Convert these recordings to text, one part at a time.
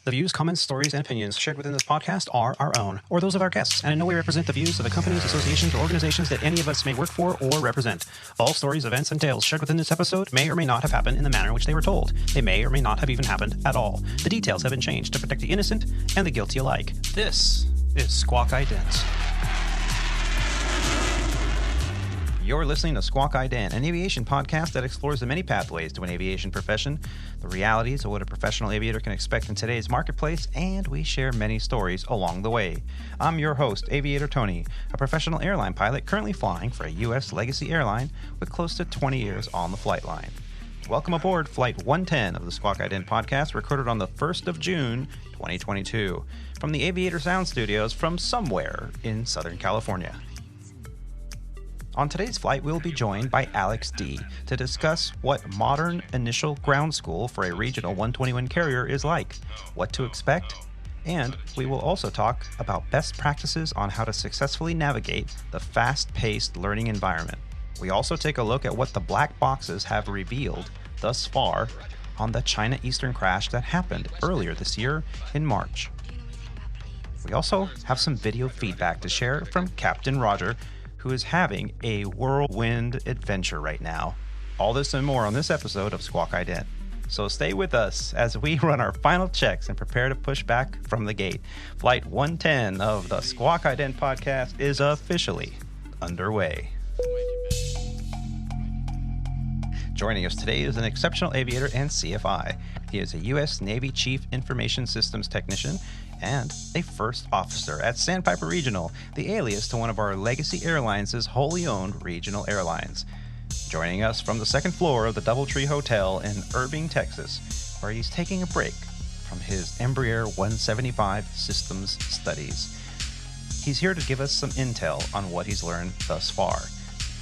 The views, comments, stories, and opinions shared within this podcast are our own, or those of our guests, and in no way represent the views of the companies, associations, or organizations that any of us may work for or represent. All stories, events, and tales shared within this episode may or may not have happened in the manner in which they were told. They may or may not have even happened at all. The details have been changed to protect the innocent and the guilty alike. This is Squawk Ident. You're listening to Squawk Ident, an aviation podcast that explores the many pathways to an aviation profession, the realities of what a professional aviator can expect in today's marketplace, and we share many stories along the way. I'm your host, Aviator Tony, a professional airline pilot currently flying for a U.S. legacy airline with close to 20 years on the flight line. Welcome aboard Flight 110 of the Squawk Ident podcast, recorded on the 1st of June, 2022, from the Aviator Sound Studios from somewhere in Southern California. On today's flight, we'll be joined by Alex D. to discuss what modern initial ground school for a regional 121 carrier is like, what to expect, and we will also talk about best practices on how to successfully navigate the fast-paced learning environment. We also take a look at what the black boxes have revealed thus far on the China Eastern crash that happened earlier this year in March. We also have some video feedback to share from Captain Roger, who is having a whirlwind adventure right now. All this and more on this episode of Squawk Ident. So stay with us as we run our final checks and prepare to push back from the gate. Flight 110 of the Squawk Ident podcast is officially underway. Joining us today is an exceptional aviator and CFI. He is a U.S. Navy Chief Information Systems Technician and a first officer at Sandpiper Regional, the alias to one of our legacy airlines' wholly owned regional airlines. Joining us from the second floor of the Doubletree Hotel in Irving, Texas, where he's taking a break from his Embraer 175 systems studies. He's here to give us some intel on what he's learned thus far.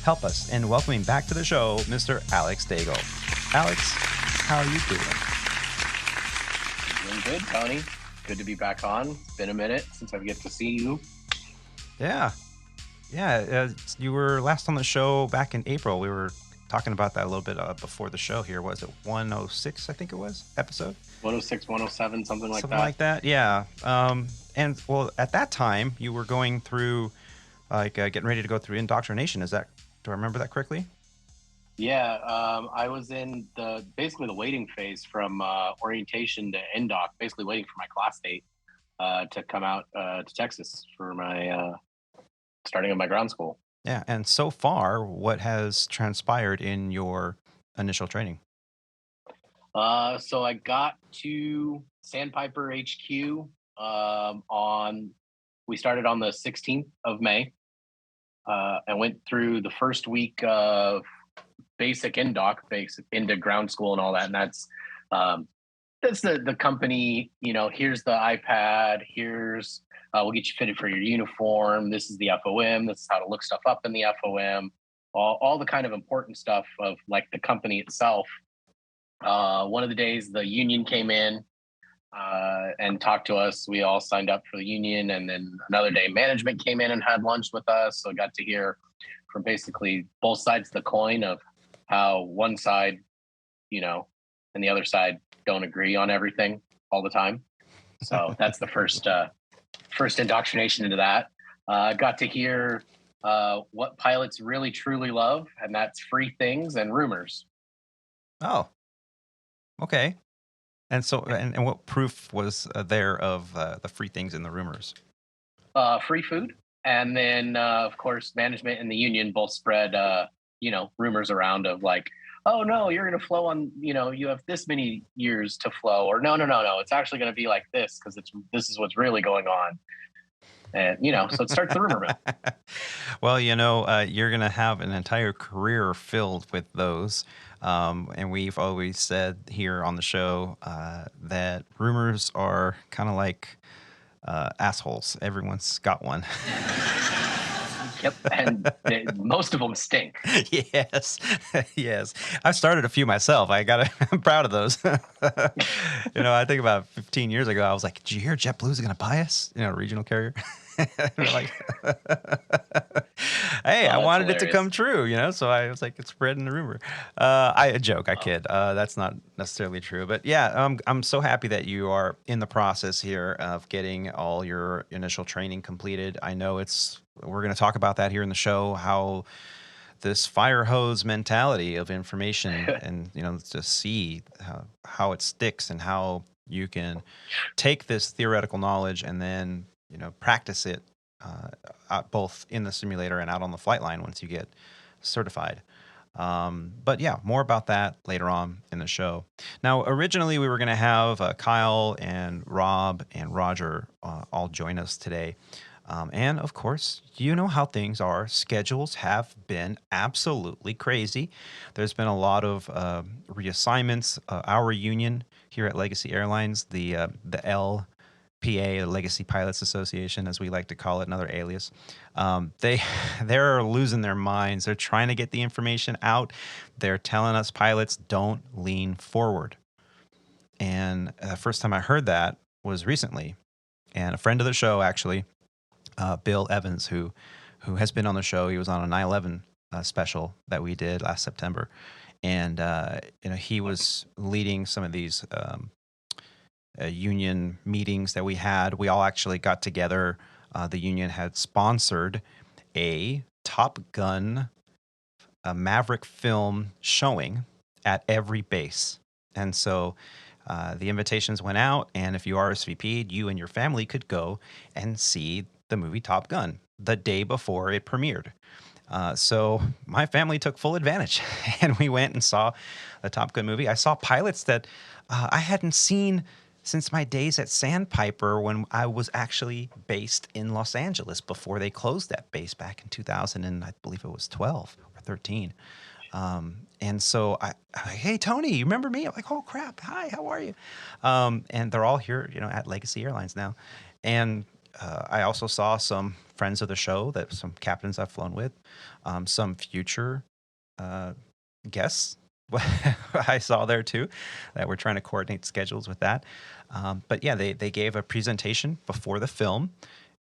Help us in welcoming back to the show, Mr. Alex Daigle. Alex, how are you doing? Doing good, Tony. Good to be back on. It's been a minute since I get to see you. Yeah. You were last on the show back in April. We were talking about that a little bit before the show here. Was it 106, I think it was, episode? 106, 107, something like that. Something like that, yeah. And, well, at that time, you were going through, getting ready to go through indoctrination. Do I remember that correctly? Yeah, I was in basically the waiting phase from orientation to indoc, basically waiting for my class date to come out to Texas for my starting of my ground school. Yeah, and so far, what has transpired in your initial training? So I got to Sandpiper HQ we started on the 16th of May. I went through the first week of basic indoc, basic into ground school and all that. And that's the company, here's the iPad, we'll get you fitted for your uniform. This is the FOM. This is how to look stuff up in the FOM, all the kind of important stuff of like the company itself. One of the days the union came in and talked to us. We all signed up for the union. And then another day management came in and had lunch with us. So I got to hear from basically both sides of the coin of how one side, and the other side don't agree on everything all the time. So that's the first indoctrination into that. Got to hear what pilots really truly love, and that's free things and rumors. Oh, okay. And so, and what proof was there of the free things and the rumors? Free food. And then, of course, management and the union both spread, rumors around of like, oh, no, you're going to flow on, you have this many years to flow. Or no, it's actually going to be like this because this is what's really going on. And, so it starts the rumor mill. Well, you're going to have an entire career filled with those. And we've always said here on the show that rumors are kind of like assholes. Everyone's got one. Yep, and most of them stink. Yes. I've started a few myself. I'm proud of those. I think about 15 years ago, I was like, did you hear JetBlue's going to buy us? Regional carrier. Hey, I Oh, that's wanted it to hilarious. come true, so I was like, it's spreading the rumor. I joke, I Oh, kid. That's not necessarily true. But yeah, I'm so happy that you are in the process here of getting all your initial training completed. I know we're going to talk about that here in the show, how this fire hose mentality of information and, to see how it sticks and how you can take this theoretical knowledge and then, practice it both in the simulator and out on the flight line once you get certified. But yeah, more about that later on in the show. Now, originally we were going to have Kyle and Rob and Roger all join us today. And of course, you know how things are. Schedules have been absolutely crazy. There's been a lot of reassignments. Our reunion here at Legacy Airlines, the LPA, Legacy Pilots Association, as we like to call it, another alias. They're losing their minds. They're trying to get the information out. They're telling us pilots don't lean forward. And the first time I heard that was recently, and a friend of the show actually, Bill Evans, who has been on the show. He was on a 9/11 special that we did last September, and he was leading some of these union meetings that we had. We all actually got together. The union had sponsored a Top Gun Maverick film showing at every base, and so the invitations went out. And if you RSVP'd, you and your family could go and see the movie Top Gun the day before it premiered. So my family took full advantage, and we went and saw the Top Gun movie. I saw pilots that I hadn't seen since my days at Sandpiper, when I was actually based in Los Angeles before they closed that base back in 2000, and I believe it was 12 or 13. And so hey, Tony, you remember me? I'm like, oh crap. Hi, how are you? And they're all here, at Legacy Airlines now. And I also saw some friends of the show, that some captains I've flown with, some future guests I saw there too, that we're trying to coordinate schedules with that. But yeah, they gave a presentation before the film,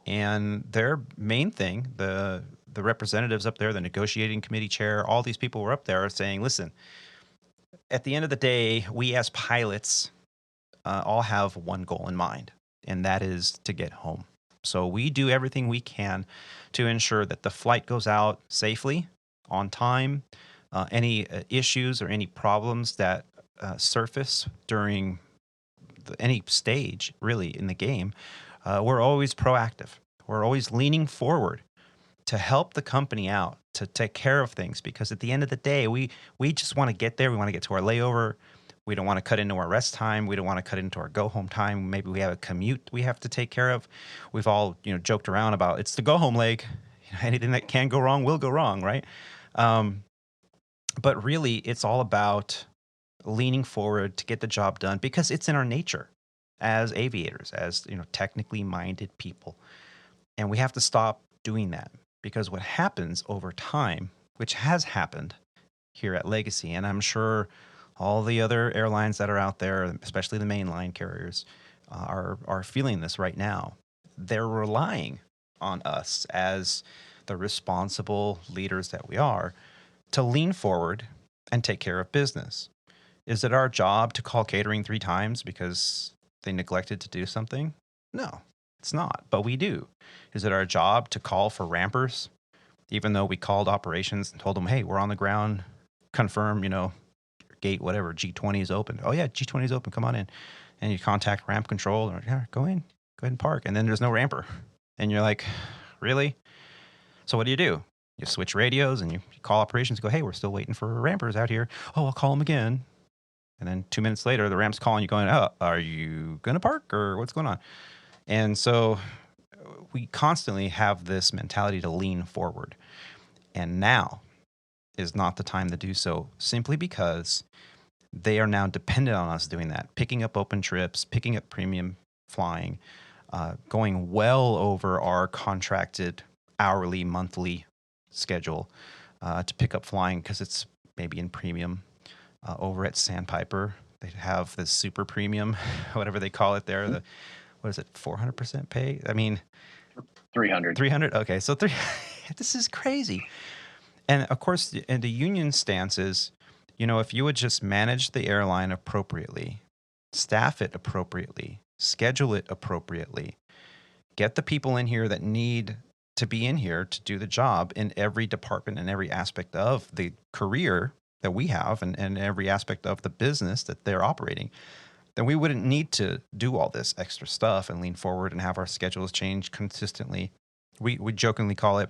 and their main thing, the representatives up there, the negotiating committee chair, all these people were up there saying, listen, at the end of the day, we as pilots all have one goal in mind, and that is to get home. So we do everything we can to ensure that the flight goes out safely, on time. Any issues or any problems that surface during any stage, really, in the game, we're always proactive. We're always leaning forward to help the company out, to take care of things, because at the end of the day, we just want to get there. We want to get to our layover. We don't want to cut into our rest time. We don't want to cut into our go home time. Maybe we have a commute we have to take care of. We've all joked around about it's the go home leg. Anything that can go wrong will go wrong, right? But really, it's all about leaning forward to get the job done, because it's in our nature as aviators, as technically minded people, and we have to stop doing that. Because what happens over time, which has happened here at Legacy, and I'm sure all the other airlines that are out there, especially the mainline carriers, are feeling this right now. They're relying on us as the responsible leaders that we are to lean forward and take care of business. Is it our job to call catering 3 times because they neglected to do something? No, it's not, but we do. Is it our job to call for rampers, even though we called operations and told them, hey, we're on the ground, confirm, gate, whatever, G20 is open. Oh yeah, G20 is open, come on in. And you contact ramp control, or yeah, go ahead and park. And then there's no ramper. And you're like, really? So what do? You switch radios and you call operations, go, hey, we're still waiting for rampers out here. Oh, I'll call them again. And then 2 minutes later, the ramp's calling you going, oh, are you going to park or what's going on? And so we constantly have this mentality to lean forward. And now is not the time to do so, simply because they are now dependent on us doing that, picking up open trips, picking up premium flying, going well over our contracted hourly, monthly schedule to pick up flying, because it's maybe in premium. Over at Sandpiper, they have the super premium, whatever they call it there. What is it, 400% pay? I mean, 300. 300? Okay, so this is crazy. And of course, and the union stance is, if you would just manage the airline appropriately, staff it appropriately, schedule it appropriately, get the people in here that need to be in here to do the job in every department and every aspect of the career that we have and every aspect of the business that they're operating, then we wouldn't need to do all this extra stuff and lean forward and have our schedules change consistently. We jokingly call it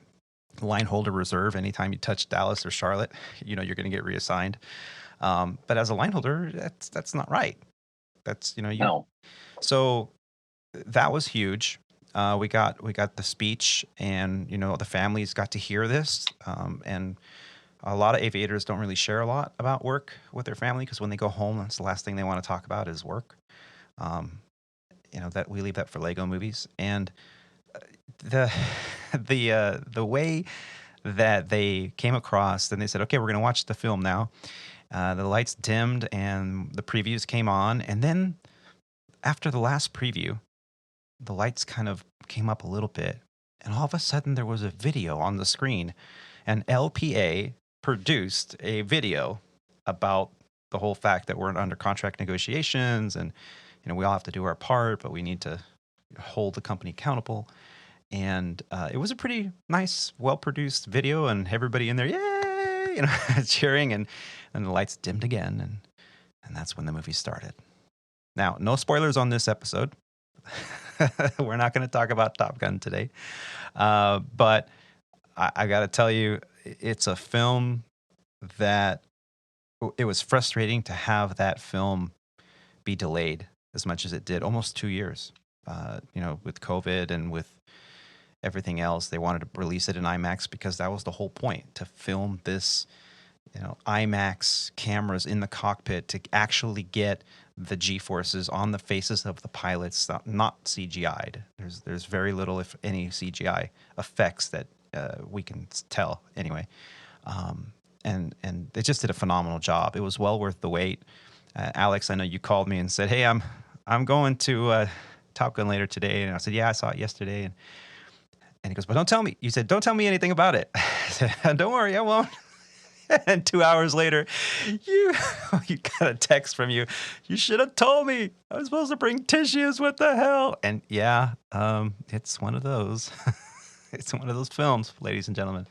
line holder reserve. Anytime you touch Dallas or Charlotte, you're going to get reassigned. But as a line holder, that's not right. That's, No. So that was huge. We got the speech, and the families got to hear this. And a lot of aviators don't really share a lot about work with their family, because when they go home, that's the last thing they want to talk about is work. That we leave that for Lego movies. And the way that they came across, then they said, okay, we're going to watch the film now. The lights dimmed and the previews came on, and then after the last preview, the lights kind of came up a little bit, and all of a sudden there was a video on the screen, and LPA produced a video about the whole fact that we're under contract negotiations, and we all have to do our part, but we need to hold the company accountable. And it was a pretty nice, well-produced video, and everybody in there, yay, cheering, and the lights dimmed again, and that's when the movie started. Now, no spoilers on this episode. We're not going to talk about Top Gun today, but I got to tell you, it's a film that it was frustrating to have that film be delayed as much as it did, almost 2 years. With COVID and with everything else, they wanted to release it in IMAX because that was the whole point, to film this, IMAX cameras in the cockpit to actually get the G-forces on the faces of the pilots, not CGI'd. There's very little, if any, CGI effects that we can tell anyway. And they just did a phenomenal job. It was well worth the wait. Alex, I know you called me and said, hey, I'm going to Top Gun later today. And I said, yeah, I saw it yesterday. And he goes, but don't tell me. You said, don't tell me anything about it. I said, don't worry, I won't. And 2 hours later, you got a text from you. You should have told me. I was supposed to bring tissues. What the hell? And yeah, it's one of those. It's one of those films, ladies and gentlemen.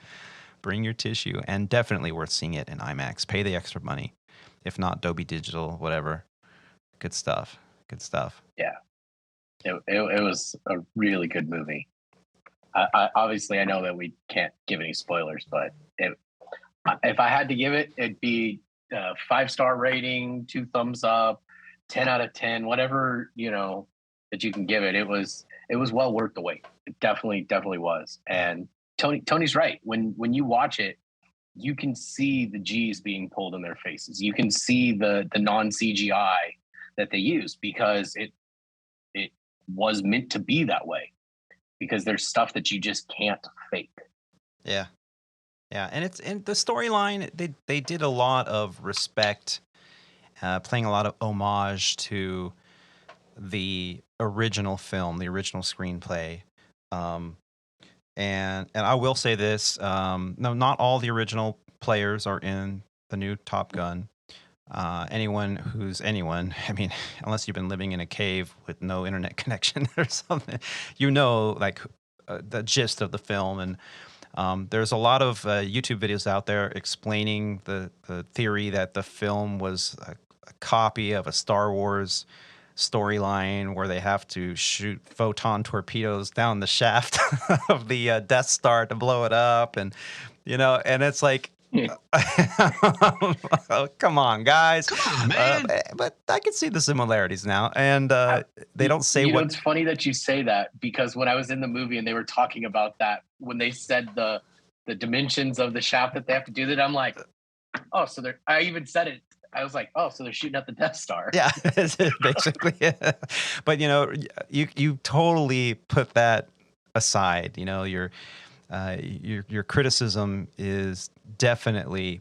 Bring your tissue, and definitely worth seeing it in IMAX. Pay the extra money. If not, Dolby Digital, whatever. Good stuff. Good stuff. Yeah. It was a really good movie. Obviously, I know that we can't give any spoilers, but if I had to give it, it'd be 5-star rating, 2 thumbs up, 10 out of 10, whatever, that you can give it. It was well worth the wait. It definitely was. And Tony's right. When you watch it, you can see the G's being pulled in their faces. You can see the non-CGI that they use, because it was meant to be that way, because there's stuff that you just can't fake. Yeah. Yeah, and the storyline, they did a lot of respect, playing a lot of homage to the original film, the original screenplay. And I will say this, no, not all the original players are in the new Top Gun. Anyone, I mean, unless you've been living in a cave with no internet connection or something, like the gist of the film. And there's a lot of YouTube videos out there explaining the theory that the film was a copy of a Star Wars storyline where they have to shoot photon torpedoes down the shaft of the Death Star to blow it up. And, and it's like, oh, come on, guys. Come on, man. But I can see the similarities now. And they don't say what. It's funny that you say that, because when I was in the movie and they were talking about that, when they said the dimensions of the shaft that they have to do that, I'm like, oh, so I even said it. I was like, oh, so they're shooting at the Death Star. Yeah, basically. Yeah. But, you totally put that aside. Your criticism is definitely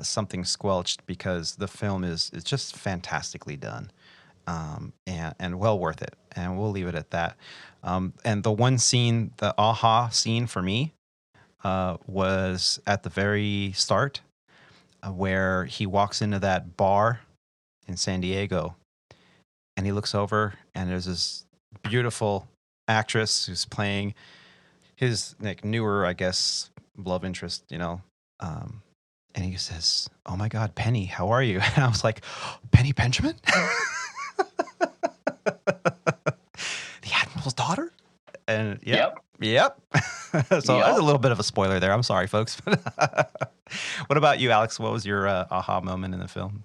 something squelched, because the film is just fantastically done, and well worth it. And we'll leave it at that. And the one scene, the aha scene for me, was at the very start, where he walks into that bar in San Diego, and he looks over, and there's this beautiful actress who's playing his newer, I guess, love interest, and he says, "Oh my God, Penny, how are you?" And I was like, "Penny Benjamin?" The Admiral's daughter? And yep. So Yep. That's a little bit of a spoiler there. I'm sorry, folks. What about you, Alex? What was your aha moment in the film?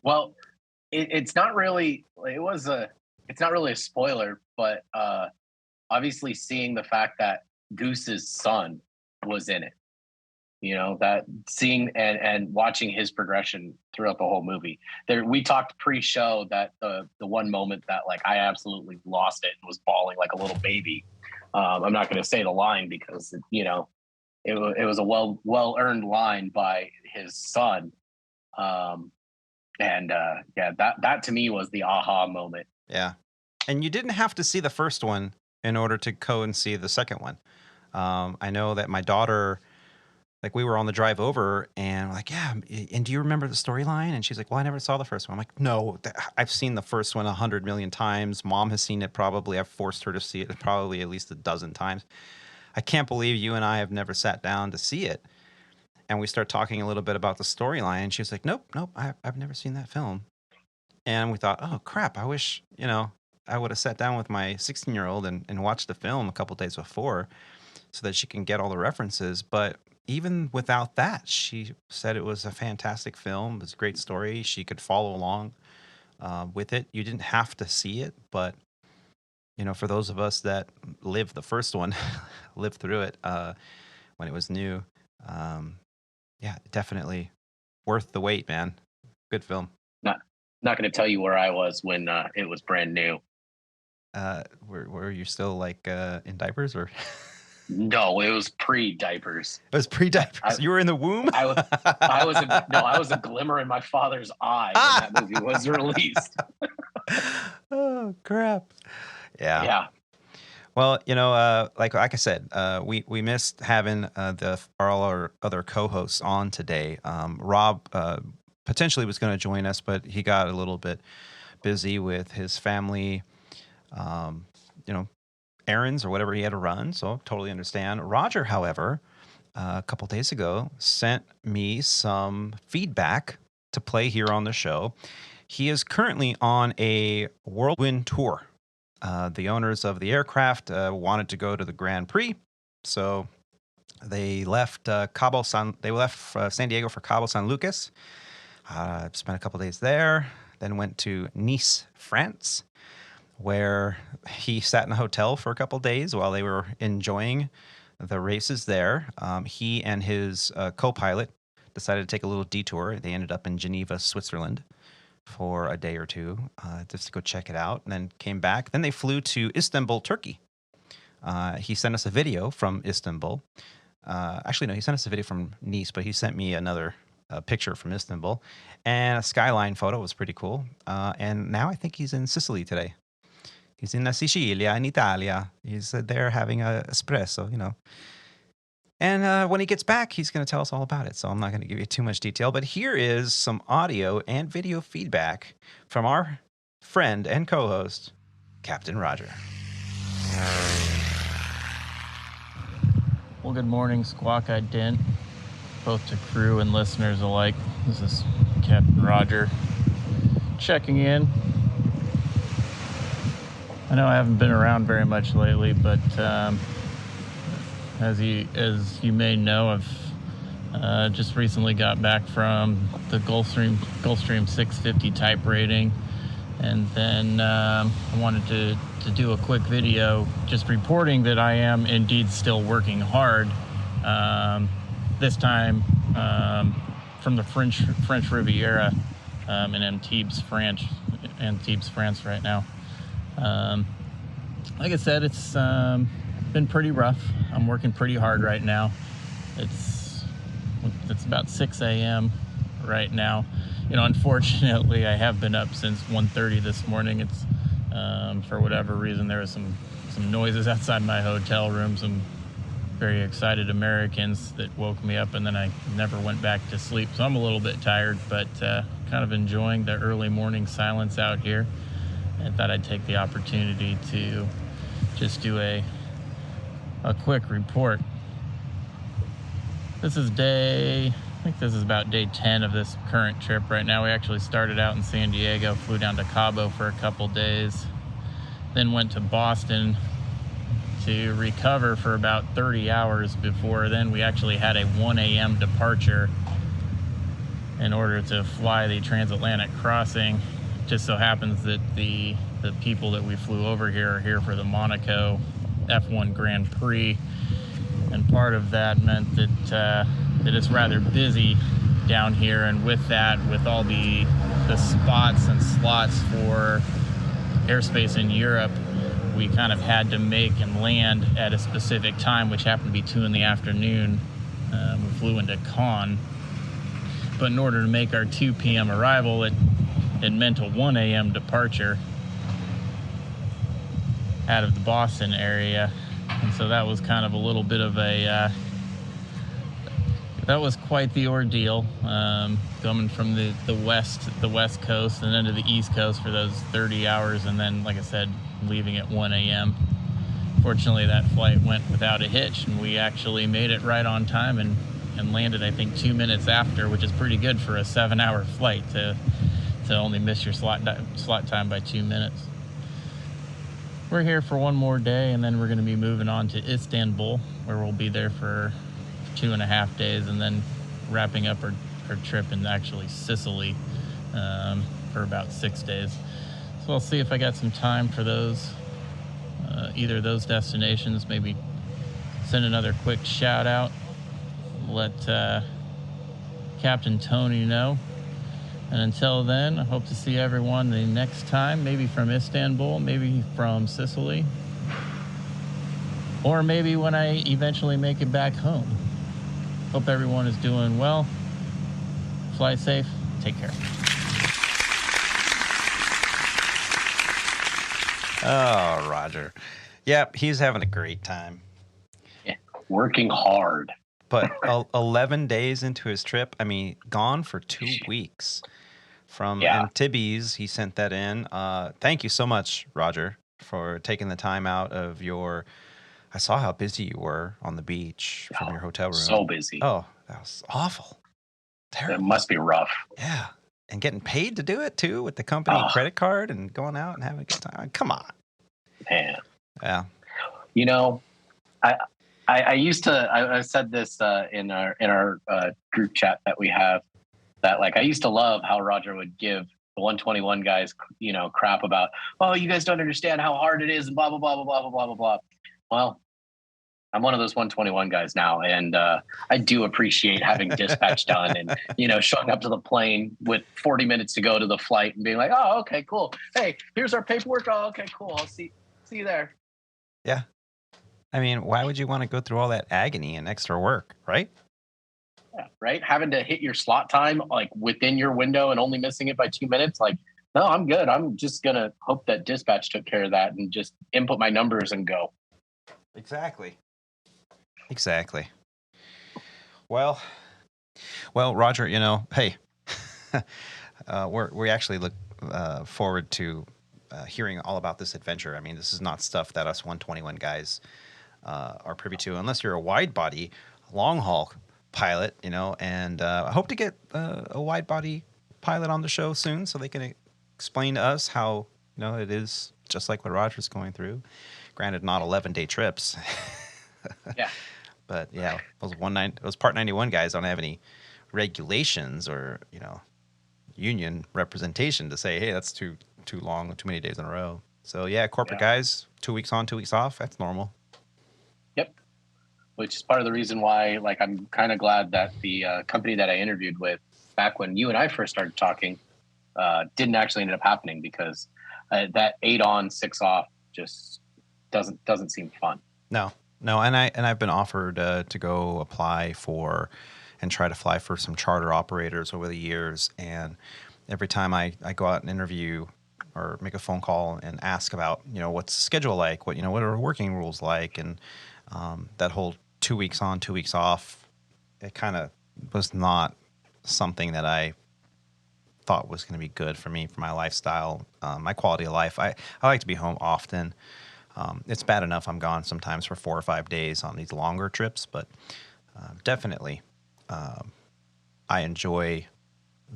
Well, it's not really. It's not really a spoiler, but obviously seeing the fact that Goose's son was in it. That seeing and watching his progression throughout the whole movie. We talked pre-show that the one moment that like I absolutely lost it and was bawling like a little baby. I'm not going to say the line because it was a well earned line by his son. That to me was the aha moment. Yeah, and you didn't have to see the first one in order to go and see the second one. I know that my daughter. Like we were on the drive over and like, yeah. And do you remember the storyline? And she's like, well, I never saw the first one. I'm like, no, I've seen the first one 100 million times. Mom has seen it probably. I've forced her to see it probably at least a dozen times. I can't believe you and I have never sat down to see it. And we start talking a little bit about the storyline. And she was like, nope, I've never seen that film. And we thought, oh, crap. I wish, I would have sat down with my 16-year-old and watched the film a couple days before so that she can get all the references. But even without that, she said it was a fantastic film. It was a great story. She could follow along with it. You didn't have to see it, but for those of us that lived the first one, lived through it when it was new, definitely worth the wait, man. Good film. Not going to tell you where I was when it was brand new. Were you still like in diapers or? No, it was pre-diapers. It was pre-diapers. You were in the womb? I was a glimmer in my father's eye when that movie was released. Oh, crap. Yeah. Yeah. Well, like I said, we missed having our other co-hosts on today. Rob potentially was going to join us, but he got a little bit busy with his family, errands or whatever he had to run, so totally understand. Roger, however, a couple days ago sent me some feedback to play here on the show. He is currently on a whirlwind tour. The owners of the aircraft wanted to go to the Grand Prix, so they left San Diego for Cabo San Lucas. Spent a couple days there, then went to Nice, France, where he sat in a hotel for a couple days while they were enjoying the races there. He and his co-pilot decided to take a little detour. They ended up in Geneva, Switzerland for a day or two just to go check it out, and then came back. Then they flew to Istanbul, Turkey. He sent us a video from Istanbul. Actually, no, he sent us a video from Nice, but he sent me another picture from Istanbul. And a skyline photo was pretty cool. And now I think he's in Sicily today. He's in Sicilia, in Italia. He's there having a espresso, And when he gets back, he's going to tell us all about it. So I'm not going to give you too much detail. But here is some audio and video feedback from our friend and co-host, Captain Roger. Well, good morning, Squawk Ident, both to crew and listeners alike. This is Captain Roger checking in. I know I haven't been around very much lately, but as you may know, I've just recently got back from the Gulfstream 650 type rating, and then I wanted to do a quick video just reporting that I am indeed still working hard. This time from the French Riviera in Antibes, France right now. Like I said, it's been pretty rough. I'm working pretty hard right now. It's about 6 a.m. right now. Unfortunately, I have been up since 1:30 this morning. It's for whatever reason there was some noises outside my hotel room, some very excited Americans that woke me up, and then I never went back to sleep. So I'm a little bit tired, but kind of enjoying the early morning silence out here. I thought I'd take the opportunity to just do a quick report. This is I think this is about day 10 of this current trip right now. We actually started out in San Diego, flew down to Cabo for a couple days, then went to Boston to recover for about 30 hours before then we actually had a 1 a.m. departure in order to fly the transatlantic crossing. Just so happens that the people that we flew over here are here for the Monaco F1 Grand Prix, and part of that meant that it's rather busy down here, and with that, with all the spots and slots for airspace in Europe, we kind of had to make and land at a specific time, which happened to be 2 in the afternoon. We flew into Cannes, but in order to make our 2 p.m. arrival, it meant a 1 a.m. departure out of the Boston area. And so that was kind of a little bit of that was quite the ordeal, coming from the west coast and then to the east coast for those 30 hours. And then, like I said, leaving at 1 a.m. Fortunately, that flight went without a hitch, and we actually made it right on time and landed, I think, 2 minutes after, which is pretty good for a 7-hour flight to only miss your slot time by 2 minutes. We're here for one more day, and then we're going to be moving on to Istanbul, where we'll be there for 2.5 days, and then wrapping up our trip in actually Sicily for about 6 days. So I'll see if I got some time for those, either of those destinations. Maybe send another quick shout out, let Captain Tony know. And until then, I hope to see everyone the next time, maybe from Istanbul, maybe from Sicily, or maybe when I eventually make it back home. Hope everyone is doing well. Fly safe. Take care. Oh, Roger. Yep, he's having a great time. Yeah, working hard. But 11 days into his trip, I mean, gone for 2 weeks. From Antibes, he sent that in. Thank you so much, Roger, for taking the time out of your... I saw how busy you were on the beach from your hotel room. So busy. Oh, that was awful. Terrible. It must be rough. Yeah. And getting paid to do it, too, with the company credit card and going out and having a good time. Come on. Man. Yeah. You know, I used to... I said this in our group chat that we have, that like I used to love how Roger would give the 121 guys, crap about, oh, you guys don't understand how hard it is and blah, blah, blah, blah, blah, blah, blah, blah, blah. Well, I'm one of those 121 guys now, and I do appreciate having dispatch done and, showing up to the plane with 40 minutes to go to the flight and being like, oh, okay, cool. Hey, here's our paperwork. Oh, okay, cool. I'll see you there. Yeah. I mean, why would you want to go through all that agony and extra work, right? Yeah, right. Having to hit your slot time like within your window and only missing it by 2 minutes. Like, no, I'm good. I'm just going to hope that dispatch took care of that and just input my numbers and go. Exactly. Well, Roger, hey, we actually look forward to hearing all about this adventure. I mean, this is not stuff that us 121 guys are privy to, unless you're a wide body, long haul pilot, and I hope to get a wide body pilot on the show soon so they can explain to us how, it is just like what Roger's going through. Granted, not 11-day trips. Yeah. But yeah, those Part 91 guys don't have any regulations or, union representation to say, hey, that's too long, too many days in a row. So yeah, corporate guys, 2 weeks on, 2 weeks off, that's normal. Yep. Which is part of the reason why, like, I'm kind of glad that the company that I interviewed with back when you and I first started talking didn't actually end up happening, because that 8 on, 6 off just doesn't seem fun. No, and I've been offered to go apply for and try to fly for some charter operators over the years, and every time I go out and interview or make a phone call and ask about what's the schedule like, what are working rules like, and that whole 2 weeks on, 2 weeks off, it kind of was not something that I thought was going to be good for me, for my lifestyle, my quality of life. I like to be home often. It's bad enough I'm gone sometimes for 4 or 5 days on these longer trips, but definitely I enjoy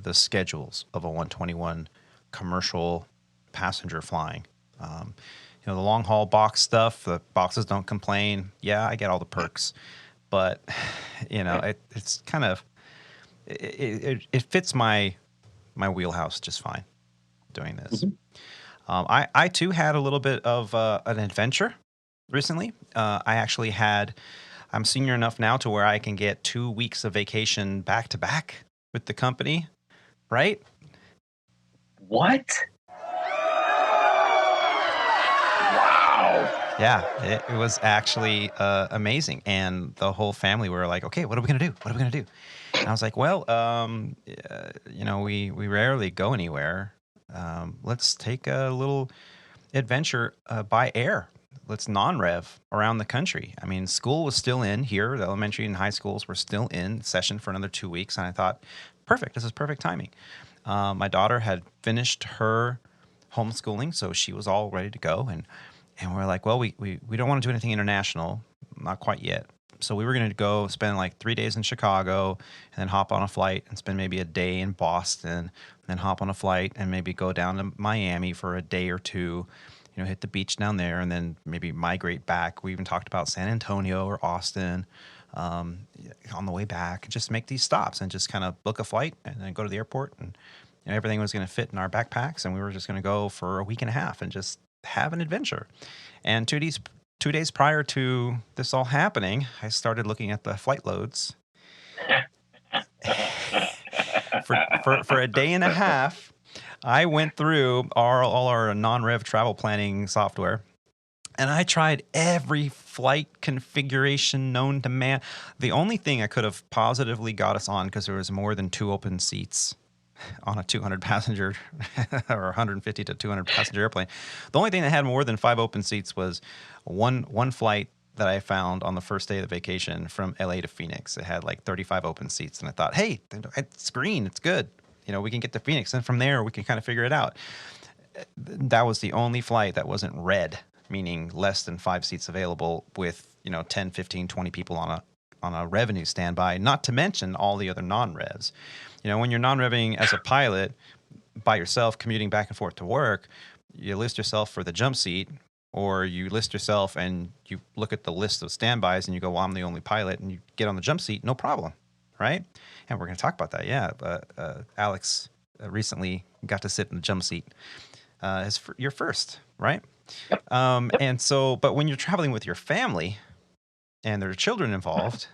the schedules of a 121 commercial passenger flying. The long haul box stuff, the boxes don't complain. Yeah, I get all the perks, but it's kind of it fits my wheelhouse just fine doing this. I too had a little bit of an adventure recently. I'm senior enough now to where I can get 2 weeks of vacation back to back with the company, right? What? Wow. Yeah, it was actually amazing. And the whole family were like, okay, what are we going to do? What are we going to do? And I was like, well, we rarely go anywhere. Let's take a little adventure by air. Let's non-rev around the country. I mean, school was still in here. The elementary and high schools were still in session for another 2 weeks. And I thought, perfect. This is perfect timing. My daughter had finished her homeschooling, so she was all ready to go. And we're like, well, we don't want to do anything international. Not quite yet. So we were going to go spend like 3 days in Chicago and then hop on a flight and spend maybe a day in Boston, and then hop on a flight and maybe go down to Miami for a day or two, hit the beach down there, and then maybe migrate back. We even talked about San Antonio or Austin on the way back, and just make these stops and just kind of book a flight and then go to the airport. And everything was going to fit in our backpacks, and we were just going to go for a week and a half and just have an adventure. And 2 days prior to this all happening, I started looking at the flight loads. for a day and a half, I went through all our non-rev travel planning software, and I tried every flight configuration known to man. The only thing I could have positively got us on, because there was more than 2 open seats on a 200 passenger or 150 to 200 passenger airplane. The only thing that had more than 5 open seats was one flight that I found on the first day of the vacation from LA to Phoenix. It had like 35 open seats, and I thought, hey, it's green, it's good. We can get to Phoenix, and from there we can kind of figure it out. That was the only flight that wasn't red, meaning less than 5 seats available with 10, 15, 20 people on a revenue standby, not to mention all the other non-revs. When you're non-revving as a pilot by yourself, commuting back and forth to work, you list yourself for the jump seat, or you list yourself and you look at the list of standbys and you go, well, I'm the only pilot, and you get on the jump seat, no problem, right? And we're going to talk about that, yeah. Alex recently got to sit in the jump seat. Your first, right? Yep. And so, but when you're traveling with your family and there are children involved,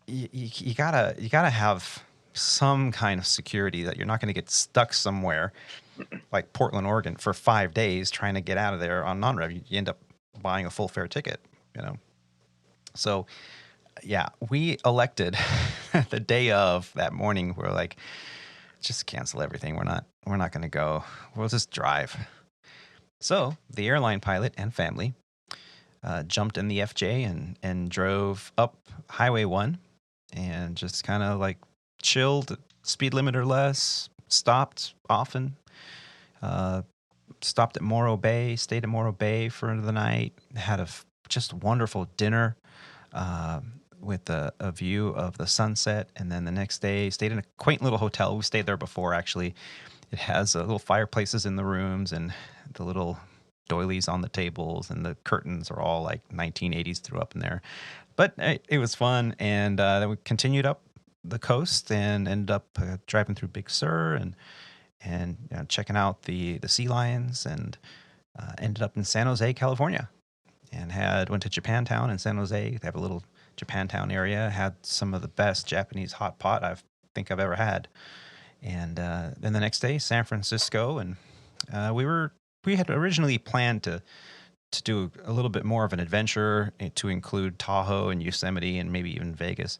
you gotta have some kind of security that you're not going to get stuck somewhere like Portland, Oregon for 5 days trying to get out of there on non-rev. You end up buying a full fare ticket, So, yeah, we elected the day of that morning. We're like, just cancel everything. We're not going to go. We'll just drive. So the airline pilot and family jumped in the FJ and drove up Highway 1 and just kind of like chilled, speed limit or less, stopped often, stopped at Morro Bay, stayed at Morro Bay for the night, had a just wonderful dinner with a view of the sunset. And then the next day stayed in a quaint little hotel. We stayed there before, actually. It has little fireplaces in the rooms and the little doilies on the tables, and the curtains are all like 1980s threw up in there. But it was fun. And then we continued up the coast and ended up driving through Big Sur and checking out the sea lions, and ended up in San Jose, California, and went to Japantown in San Jose. They have a little Japantown area, had some of the best Japanese hot pot I think I've ever had. And then the next day, San Francisco, and we had originally planned to do a little bit more of an adventure, to include Tahoe and Yosemite and maybe even Vegas,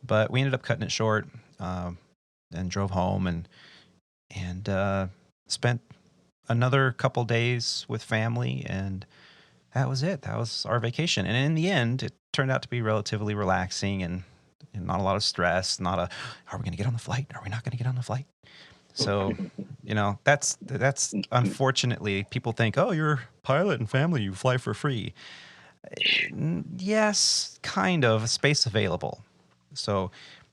but we ended up cutting it short and drove home and spent another couple days with family, and that was it. That was our vacation. And in the end, it turned out to be relatively relaxing and not a lot of stress. Not a, are we going to get on the flight? Are we not going to get on the flight? So, that's unfortunately, people think, oh, you're a pilot and family, you fly for free. Yes, kind of. Space available. So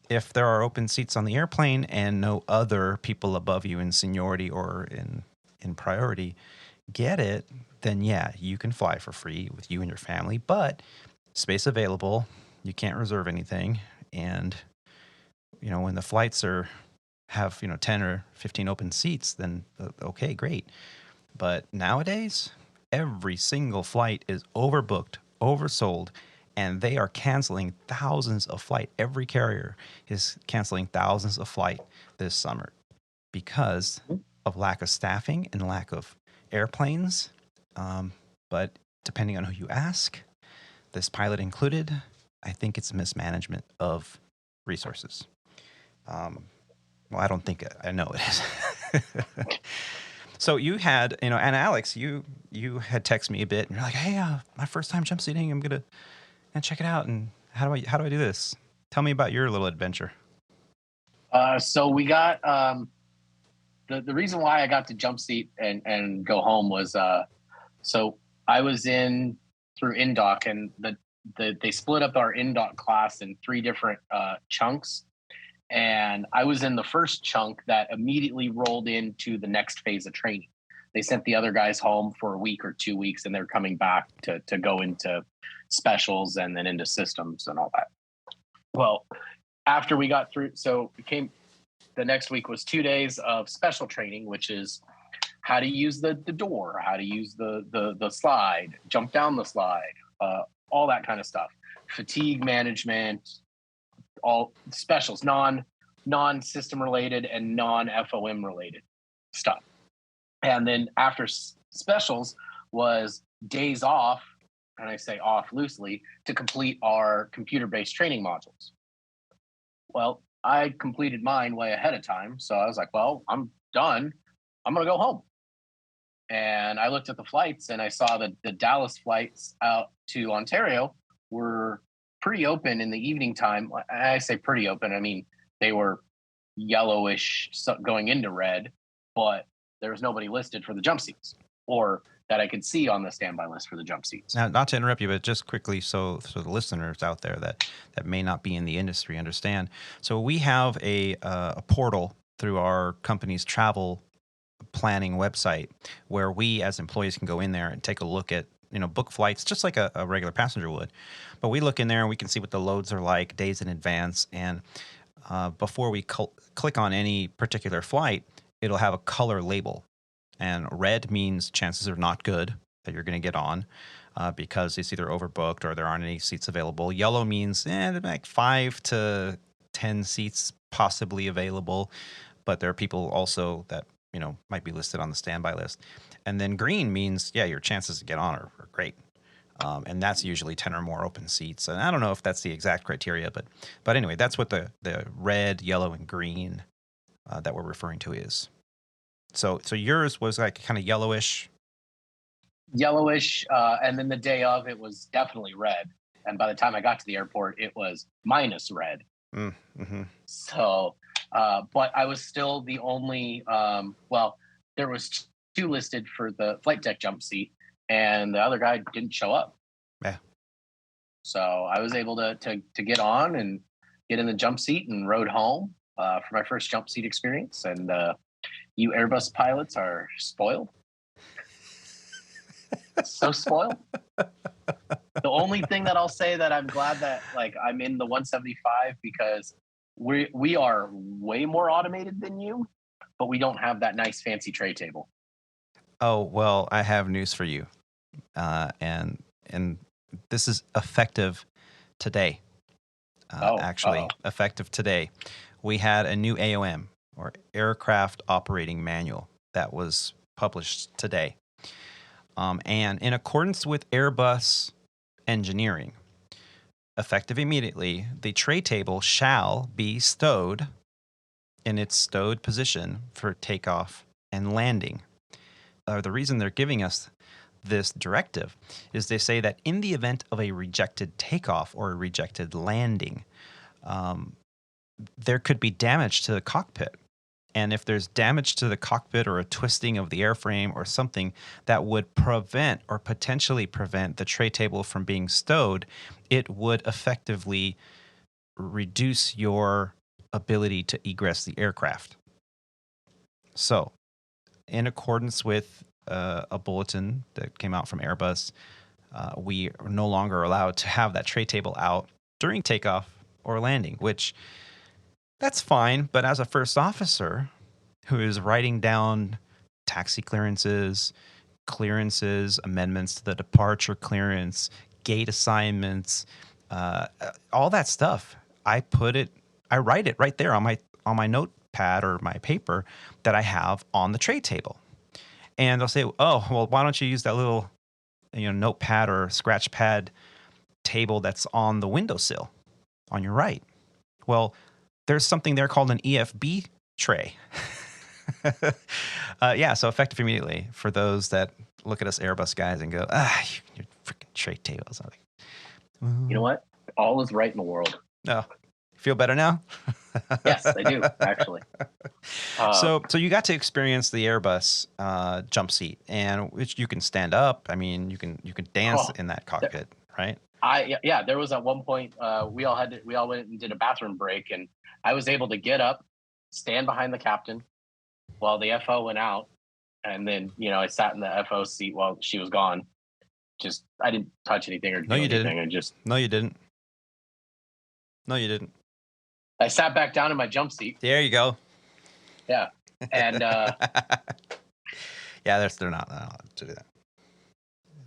if there are open seats on the airplane and no other people above you in seniority or in priority get it, then yeah, you can fly for free with you and your family. But space available, you can't reserve anything. And, when the flights have 10 or 15 open seats, then okay, great. But nowadays, every single flight is overbooked, oversold, and they are canceling thousands of flight. Every carrier is canceling thousands of flight this summer because of lack of staffing and lack of airplanes. But depending on who you ask, this pilot included, I think it's mismanagement of resources. Well, I don't think I know it is. So you had, and Alex, you had texted me a bit, and you're like, "Hey, my first time jump seating. I'm gonna check it out. And how do I do this? Tell me about your little adventure." So we got the reason why I got to jump seat and go home was so I was in through INDOC, and they split up our INDOC class in 3 different chunks. And I was in the first chunk that immediately rolled into the next phase of training. They sent the other guys home for a week or 2 weeks, and they're coming back to go into specials and then into systems and all that. Well, after we got through, so the next week was 2 days of special training, which is how to use the door, how to use the slide, jump down the slide, all that kind of stuff. Fatigue management, all specials, non-system related and non-FOM related stuff. And then after specials was days off, and I say off loosely, to complete our computer-based training modules. Well, I completed mine way ahead of time. So I was like, well, I'm done. I'm going to go home. And I looked at the flights, and I saw that the Dallas flights out to Ontario were pretty open in the evening time. I say pretty open. I mean, they were yellowish going into red, but there was nobody listed for the jump seats or that I could see on the standby list for the jump seats. Now, not to interrupt you, but just quickly, so the listeners out there that may not be in the industry understand. So we have a portal through our company's travel planning website where we as employees can go in there and take a look at, book flights just like a regular passenger would. But we look in there and we can see what the loads are like days in advance. And before we click on any particular flight, it'll have a color label. And red means chances are not good that you're going to get on because it's either overbooked or there aren't any seats available. Yellow means like 5 to 10 seats possibly available, but there are people also that might be listed on the standby list. And then green means, yeah, your chances to get on are great. And that's usually 10 or more open seats. And I don't know if that's the exact criteria, but anyway, that's what the red, yellow, and green that we're referring to is. So yours was like kind of yellowish. And then the day of, it was definitely red. And by the time I got to the airport, it was minus red. Mm-hmm. So, but I was still the only, there was 2 listed for the flight deck jump seat, and the other guy didn't show up. Yeah. So I was able to get on and get in the jump seat and rode home for my first jump seat experience. And you Airbus pilots are spoiled. So spoiled. The only thing that I'll say that I'm glad that I'm in the 175 because we are way more automated than you, but we don't have that nice fancy tray table. Oh, well, I have news for you. And this is effective today. Effective today. We had a new AOM, or Aircraft Operating Manual, that was published today. And in accordance with Airbus engineering, effective immediately, the tray table shall be stowed in its stowed position for takeoff and landing. The reason they're giving us this directive is they say that in the event of a rejected takeoff or a rejected landing, there could be damage to the cockpit. And if there's damage to the cockpit or a twisting of the airframe or something that would prevent or potentially prevent the tray table from being stowed, it would effectively reduce your ability to egress the aircraft. So, in accordance with a bulletin that came out from Airbus, we are no longer allowed to have that tray table out during takeoff or landing, which that's fine. But as a first officer who is writing down taxi clearances, amendments to the departure clearance, gate assignments, all that stuff, I write it right there on my notepad or my paper that I have on the tray table. And they'll say, oh, well, why don't you use that little, notepad or scratch pad table that's on the windowsill on your right? Well, there's something there called an EFB tray. So effective immediately for those that look at us Airbus guys and go, your freaking tray tables. I'm like, You know what? All is right in the world. No. Feel better now? Yes, I do, actually. So you got to experience the Airbus jump seat, and which you can stand up. I mean, you can dance in that cockpit, right? There was at one point we all went and did a bathroom break, and I was able to get up, stand behind the captain while the FO went out, and then I sat in the FO seat while she was gone. Just I didn't touch anything or do anything. No, you didn't. I sat back down in my jump seat. There you go. Yeah, and they're not allowed to do that.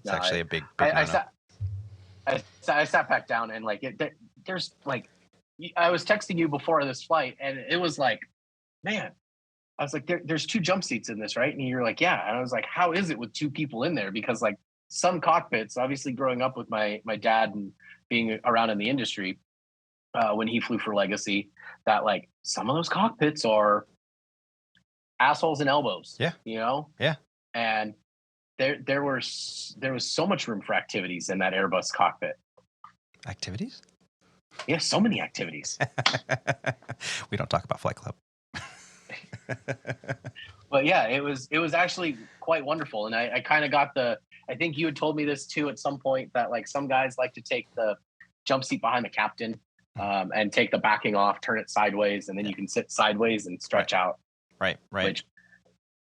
It's actually a big I sat back down, and there's I was texting you before this flight, and it was like, man, I was like, there's 2 jump seats in this, right? And you're like, yeah. And I was like, how is it with 2 people in there? Because some cockpits, obviously growing up with my dad and being around in the industry, when he flew for Legacy, that some of those cockpits are assholes and elbows. Yeah. Yeah. And there was so much room for activities in that Airbus cockpit. Activities? Yeah, so many activities. We don't talk about Flight Club. But yeah, it was actually quite wonderful. And I kind of got I think you had told me this too at some point, that some guys like to take the jump seat behind the captain and take the backing off, turn it sideways, and then you can sit sideways and stretch out. Right. Which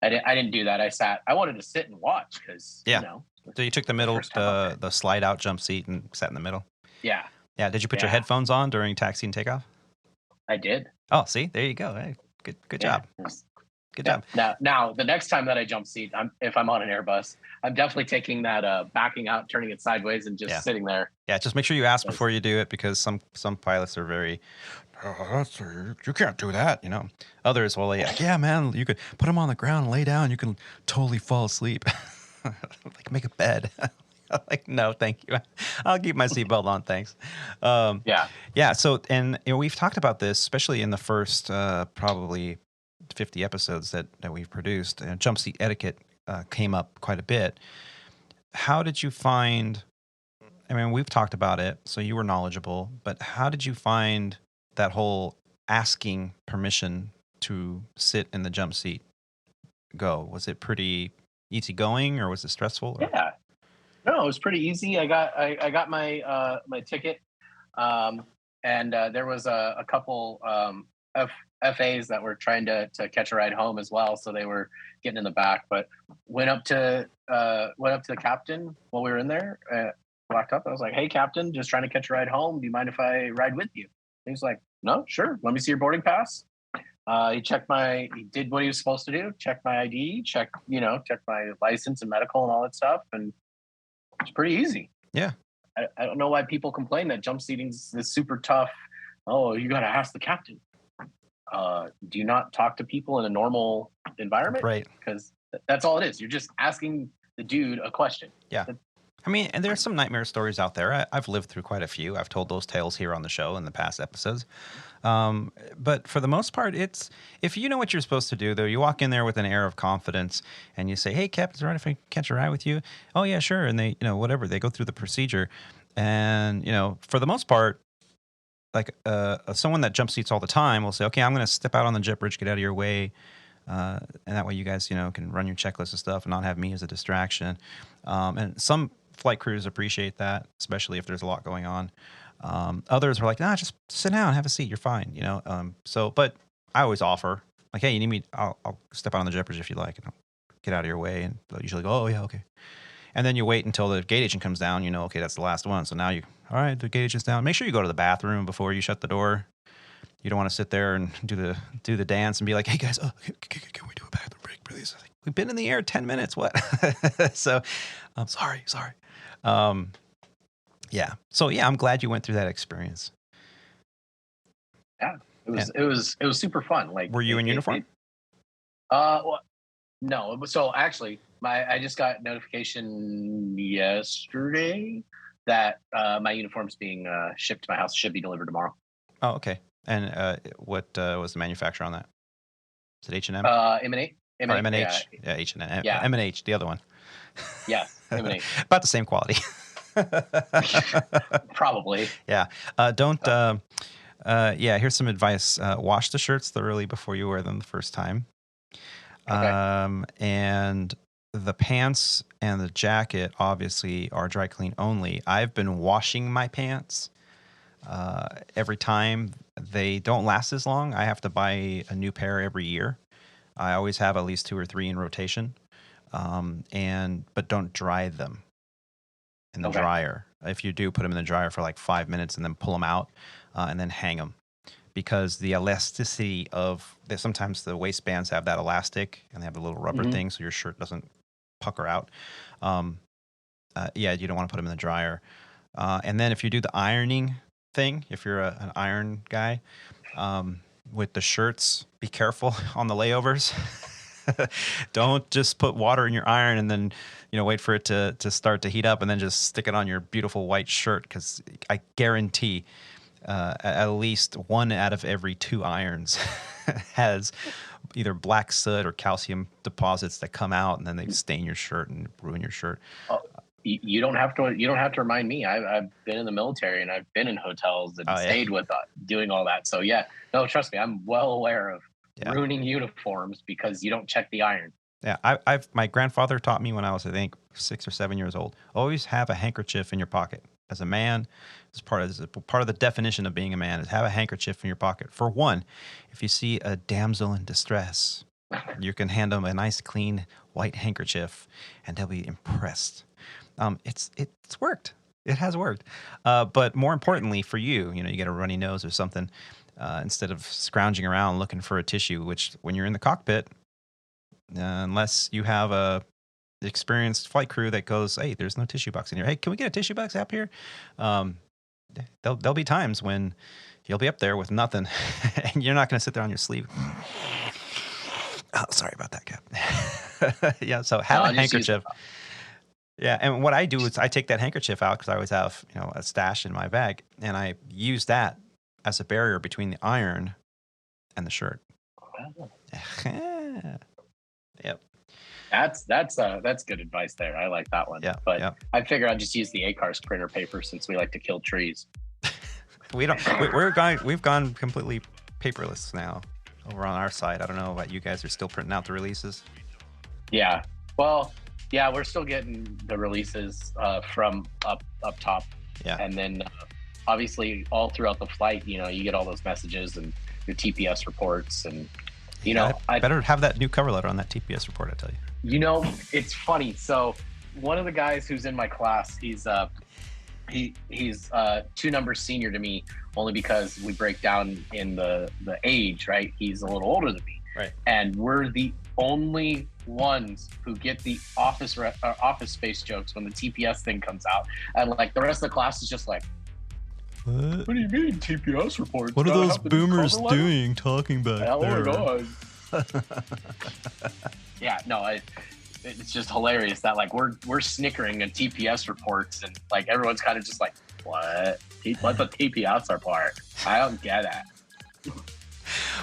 I didn't do that. I wanted to sit and watch because, So you took the middle, the slide out jump seat and sat in the middle? Yeah. Yeah. Did you put your headphones on during taxi and takeoff? I did. Oh, see, there you go. Hey, good job. Good job. Now, the next time that I jump seat, if I'm on an Airbus, I'm definitely taking that backing out, turning it sideways, and just sitting there. Yeah, just make sure you ask before you do it, because some pilots are very, you can't do that, Others will yeah, man, you could put them on the ground, lay down, you can totally fall asleep. Make a bed. No, thank you. I'll keep my seatbelt on, thanks. Yeah. So, and we've talked about this, especially in the first probably 50 episodes that we've produced. Jump seat etiquette came up quite a bit. How did you find? I mean, we've talked about it, so you were knowledgeable. But how did you find that whole asking permission to sit in the jump seat go? Was it pretty easygoing, or was it stressful? Or? Yeah. No, it was pretty easy. I got my my ticket, and there was a couple FAs that were trying to catch a ride home as well, so they were getting in the back. But went up to the captain while we were in there, walked up. I was like, "Hey, captain, just trying to catch a ride home. Do you mind if I ride with you?" And he's like, "No, sure. Let me see your boarding pass." He did what he was supposed to do. Checked my ID, checked my license and medical and all that stuff, and it's pretty easy. Yeah. I don't know why people complain that jump seating is super tough. Oh, you got to ask the captain. Do you not talk to people in a normal environment? Right. Because that's all it is. You're just asking the dude a question. Yeah. I mean, and there's some nightmare stories out there. I've lived through quite a few. I've told those tales here on the show in the past episodes. But for the most part, it's if you know what you're supposed to do, though, you walk in there with an air of confidence and you say, "Hey, Captain, is it all right if I catch a ride with you?" "Oh yeah, sure." And they, whatever, they go through the procedure, and for the most part, like someone that jump seats all the time will say, "Okay, I'm going to step out on the jet bridge, get out of your way." And that way you guys, can run your checklist and stuff and not have me as a distraction. And some flight crews appreciate that, especially if there's a lot going on. Others are like, "Nah, just sit down, have a seat, you're fine," but I always offer, like, "Hey, you need me? I'll step out on the jet bridge if you like, and I'll get out of your way." And they'll usually go, "Oh, yeah, okay." And then you wait until the gate agent comes down, okay, that's the last one. So now all right, the gate agent's down. Make sure you go to the bathroom before you shut the door. You don't want to sit there and do the dance and be like, "Hey guys, can we do a bathroom break, please?" Like, we've been in the air 10 minutes. What? So I'm sorry. Yeah. So yeah, I'm glad you went through that experience. Yeah, it was super fun. Like, were you in uniform? Well, no. So actually, I just got notification yesterday that my uniform's being shipped to my house. Should be delivered tomorrow. Oh, okay. And what was the manufacturer on that? Is it H&M? M&H. M&H. Yeah, H&M. Yeah. M&H, the other one. Yes, M&H. About the same quality. Probably. Yeah. Here's some advice. Wash the shirts thoroughly before you wear them the first time. Okay. And the pants and the jacket obviously are dry clean only. I've been washing my pants every time. They don't last as long. I have to buy a new pair every year. I always have at least 2 or 3 in rotation. But don't dry them in the dryer. If you do, put them in the dryer for like 5 minutes and then pull them out and then hang them, because the elasticity sometimes the waistbands have that elastic and they have a little rubber thing, so your shirt doesn't pucker out. You don't want to put them in the dryer. And then if you do the ironing thing, if you're an iron guy, with the shirts, be careful on the layovers. Don't just put water in your iron and then wait for it to start to heat up and then just stick it on your beautiful white shirt, because I guarantee at least 1 out of every 2 irons has either black soot or calcium deposits that come out, and then they stain your shirt and ruin your shirt. You don't have to remind me. I've been in the military and I've been in hotels and stayed with doing all that. So yeah, no, trust me, I'm well aware of ruining uniforms because you don't check the iron. Yeah, my grandfather taught me when I was, I think, 6 or 7 years old. Always have a handkerchief in your pocket. As a man, it's part of the definition of being a man, is have a handkerchief in your pocket. For one, if you see a damsel in distress, you can hand them a nice clean white handkerchief and they'll be impressed. It's worked. It has worked. But more importantly for you, you get a runny nose or something, instead of scrounging around looking for a tissue, which when you're in the cockpit, unless you have a experienced flight crew that goes, "Hey, there's no tissue box in here. Hey, can we get a tissue box up here?" There'll be times when you'll be up there with nothing and you're not going to sit there on your sleeve. Oh, sorry about that, Cap. Yeah, so have a handkerchief. Yeah, and what I do is I take that handkerchief out because I always have, a stash in my bag, and I use that as a barrier between the iron and the shirt. Yep. That's good advice there. I like that one. Yeah, but I figure I'll just use the A.C.s printer paper since we like to kill trees. We've gone completely paperless now over on our side. I don't know about you guys. Are still printing out the releases? Yeah. Well, yeah, we're still getting the releases from up top. Yeah. And then obviously all throughout the flight, you get all those messages and your TPS reports, and I better have that new cover letter on that TPS report, I tell you. It's funny. So one of the guys who's in my class, he's 2 numbers senior to me, only because we break down in the age, right? He's a little older than me. Right. And we're the only ones who get the office space jokes when the TPS thing comes out. And like the rest of the class is just like, what do you mean TPS reports? What are those boomers doing talking about? Oh my God. Yeah, no, it's just hilarious that like we're snickering at TPS reports and like everyone's kind of just like, what? What's the TPS report? I don't get it.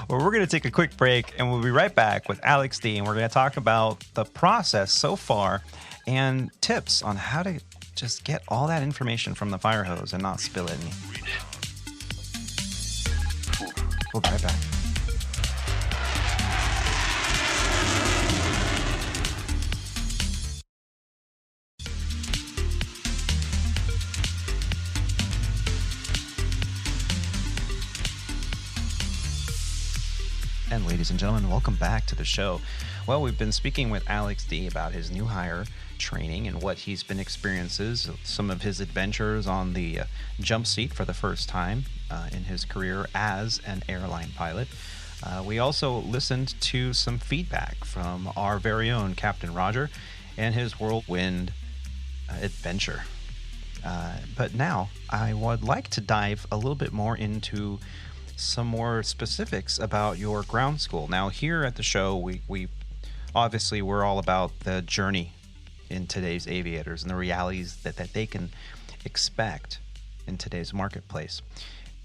Well, we're going to take a quick break, and we'll be right back with Alex D. And we're going to talk about the process so far and tips on how to just get all that information from the fire hose and not spill any. We'll be right back. And ladies and gentlemen, welcome back to the show. Well, we've been speaking with Alex D about his new hire training and what he's been experiences, some of his adventures on the jump seat for the first time in his career as an airline pilot. We also listened to some feedback from our very own Captain Roger and his whirlwind adventure. But now I would like to dive a little bit more into some more specifics about your ground school. Now, here at the show, we obviously we're all about the journey in today's aviators and the realities that they can expect in today's marketplace.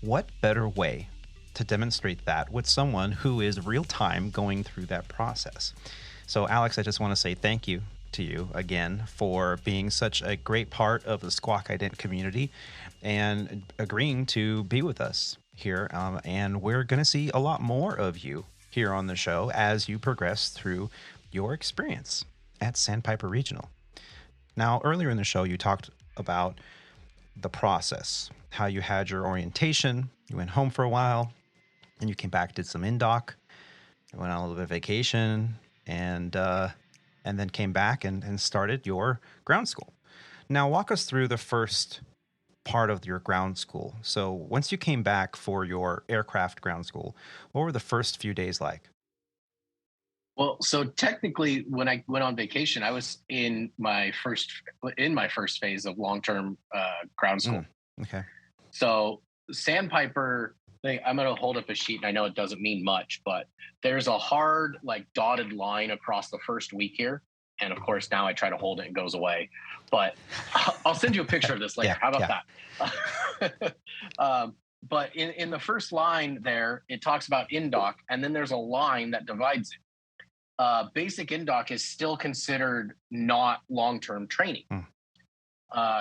What better way to demonstrate that with someone who is real time going through that process? So, Alex, I just want to say thank you to you again for being such a great part of the Squawk Ident community and agreeing to be with us here, and we're going to see a lot more of you here on the show as you progress through your experience at Sandpiper Regional. Now, earlier in the show, you talked about the process, how you had your orientation, you went home for a while, and you came back, did some in-doc, went on a little bit of vacation, and then came back and started your ground school. Now, walk us through the first part of your ground school. So once you came back for your aircraft ground school, what were the first few days like? Well, so technically, when I went on vacation, I was in my first phase of long-term ground school. Okay. So Sandpiper, I'm going to hold up a sheet, and I know it doesn't mean much, but there's a hard, like, dotted line across the first week here. And of course, now I try to hold it and it goes away. But I'll send you a picture of this later. How about that? But in the first line there, it talks about in-doc, and then there's a line that divides it. Basic in-doc is still considered not long-term training.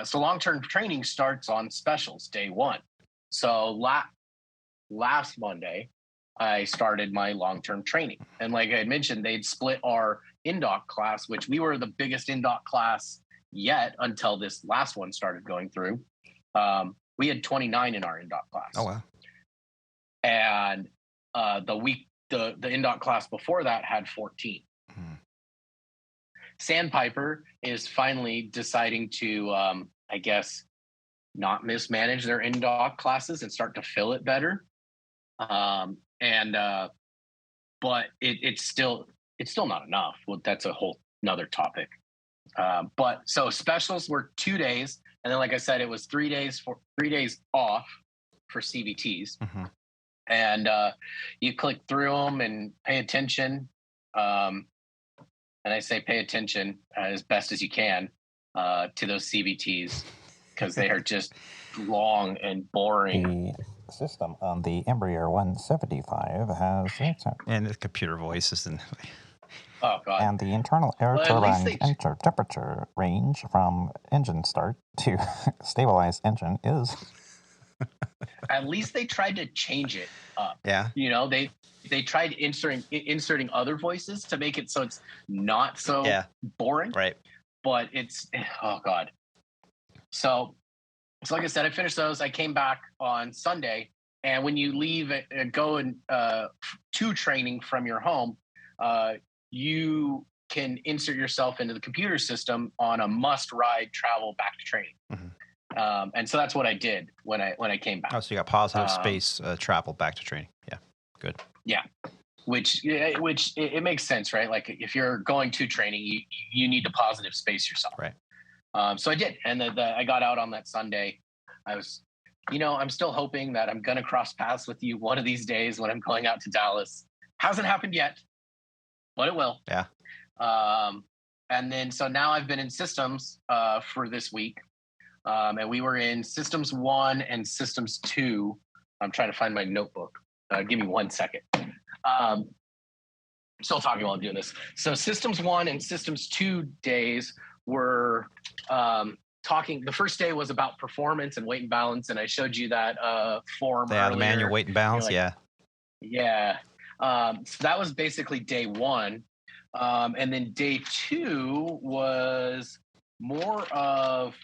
So long-term training starts on specials, day one. So last Monday, I started my long-term training. And like I had mentioned, they'd split our in-doc class, which we were the biggest in-doc class yet until this last one started going through. We had 29 in our in-doc class. Oh, wow. And the in-doc class before that had 14. Sandpiper is finally deciding to, I guess, not mismanage their in-doc classes and start to fill it better. But it's still not enough. Well, that's a whole nother topic. But so specials were 2 days, and then like I said, it was 3 days off for CBTs. And you click through them and pay attention. And I say pay attention as best as you can to those CBTs because they are just long and boring. The system on the Embraer 175 has... And the computer voice is in... Oh, God. And the internal air turbine temperature range from engine start to stabilize engine is... At least they tried to change it up. Yeah. You know, they tried inserting other voices to make it so it's not so boring. Right. But it's, oh, God. So like I said, I finished those. I came back on Sunday. And when you leave and go to training from your home, you can insert yourself into the computer system on a must-ride travel back to training. And so that's what I did when I came back. Oh, so you got positive space travel back to training. Yeah, good. Yeah, which it makes sense, right? Like if you're going to training, you need to positive space yourself. Right. So I did, and I got out on that Sunday. I was, I'm still hoping that I'm going to cross paths with you one of these days when I'm going out to Dallas. Hasn't happened yet, but it will. Yeah. And then, so now I've been in systems for this week. And we were in systems 1 and systems 2. I'm trying to find my notebook. Give me 1 second. Still talking while I'm doing this. So systems 1 and systems 2 days were talking. The first day was about performance and weight and balance. And I showed you that form earlier. The manual weight and balance. Yeah. So that was basically day 1. And then day 2 was more of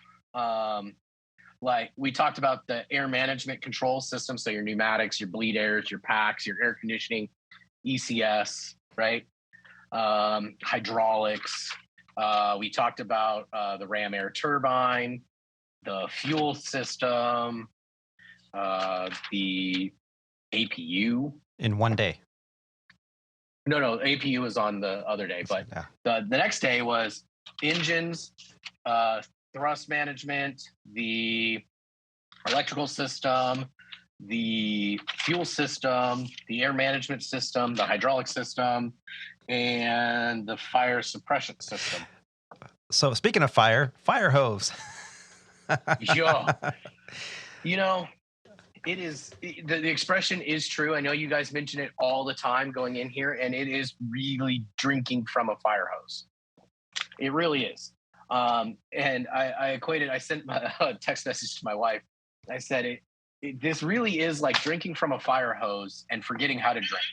like we talked about the air management control system. So your pneumatics, your bleed airs, your packs, your air conditioning, A.B.C.s, right? Hydraulics. We talked about the ram air turbine, the fuel system, the APU. In one day? No, APU was on the other day, but the next day was engines, thrust management, the electrical system, the fuel system, the air management system, the hydraulic system, and the fire suppression system. So speaking of fire hose. It is, the expression is true. I know you guys mention it all the time going in here, and it is really drinking from a fire hose. It really is. And I sent a text message to my wife. I said, this really is like drinking from a fire hose and forgetting how to drink.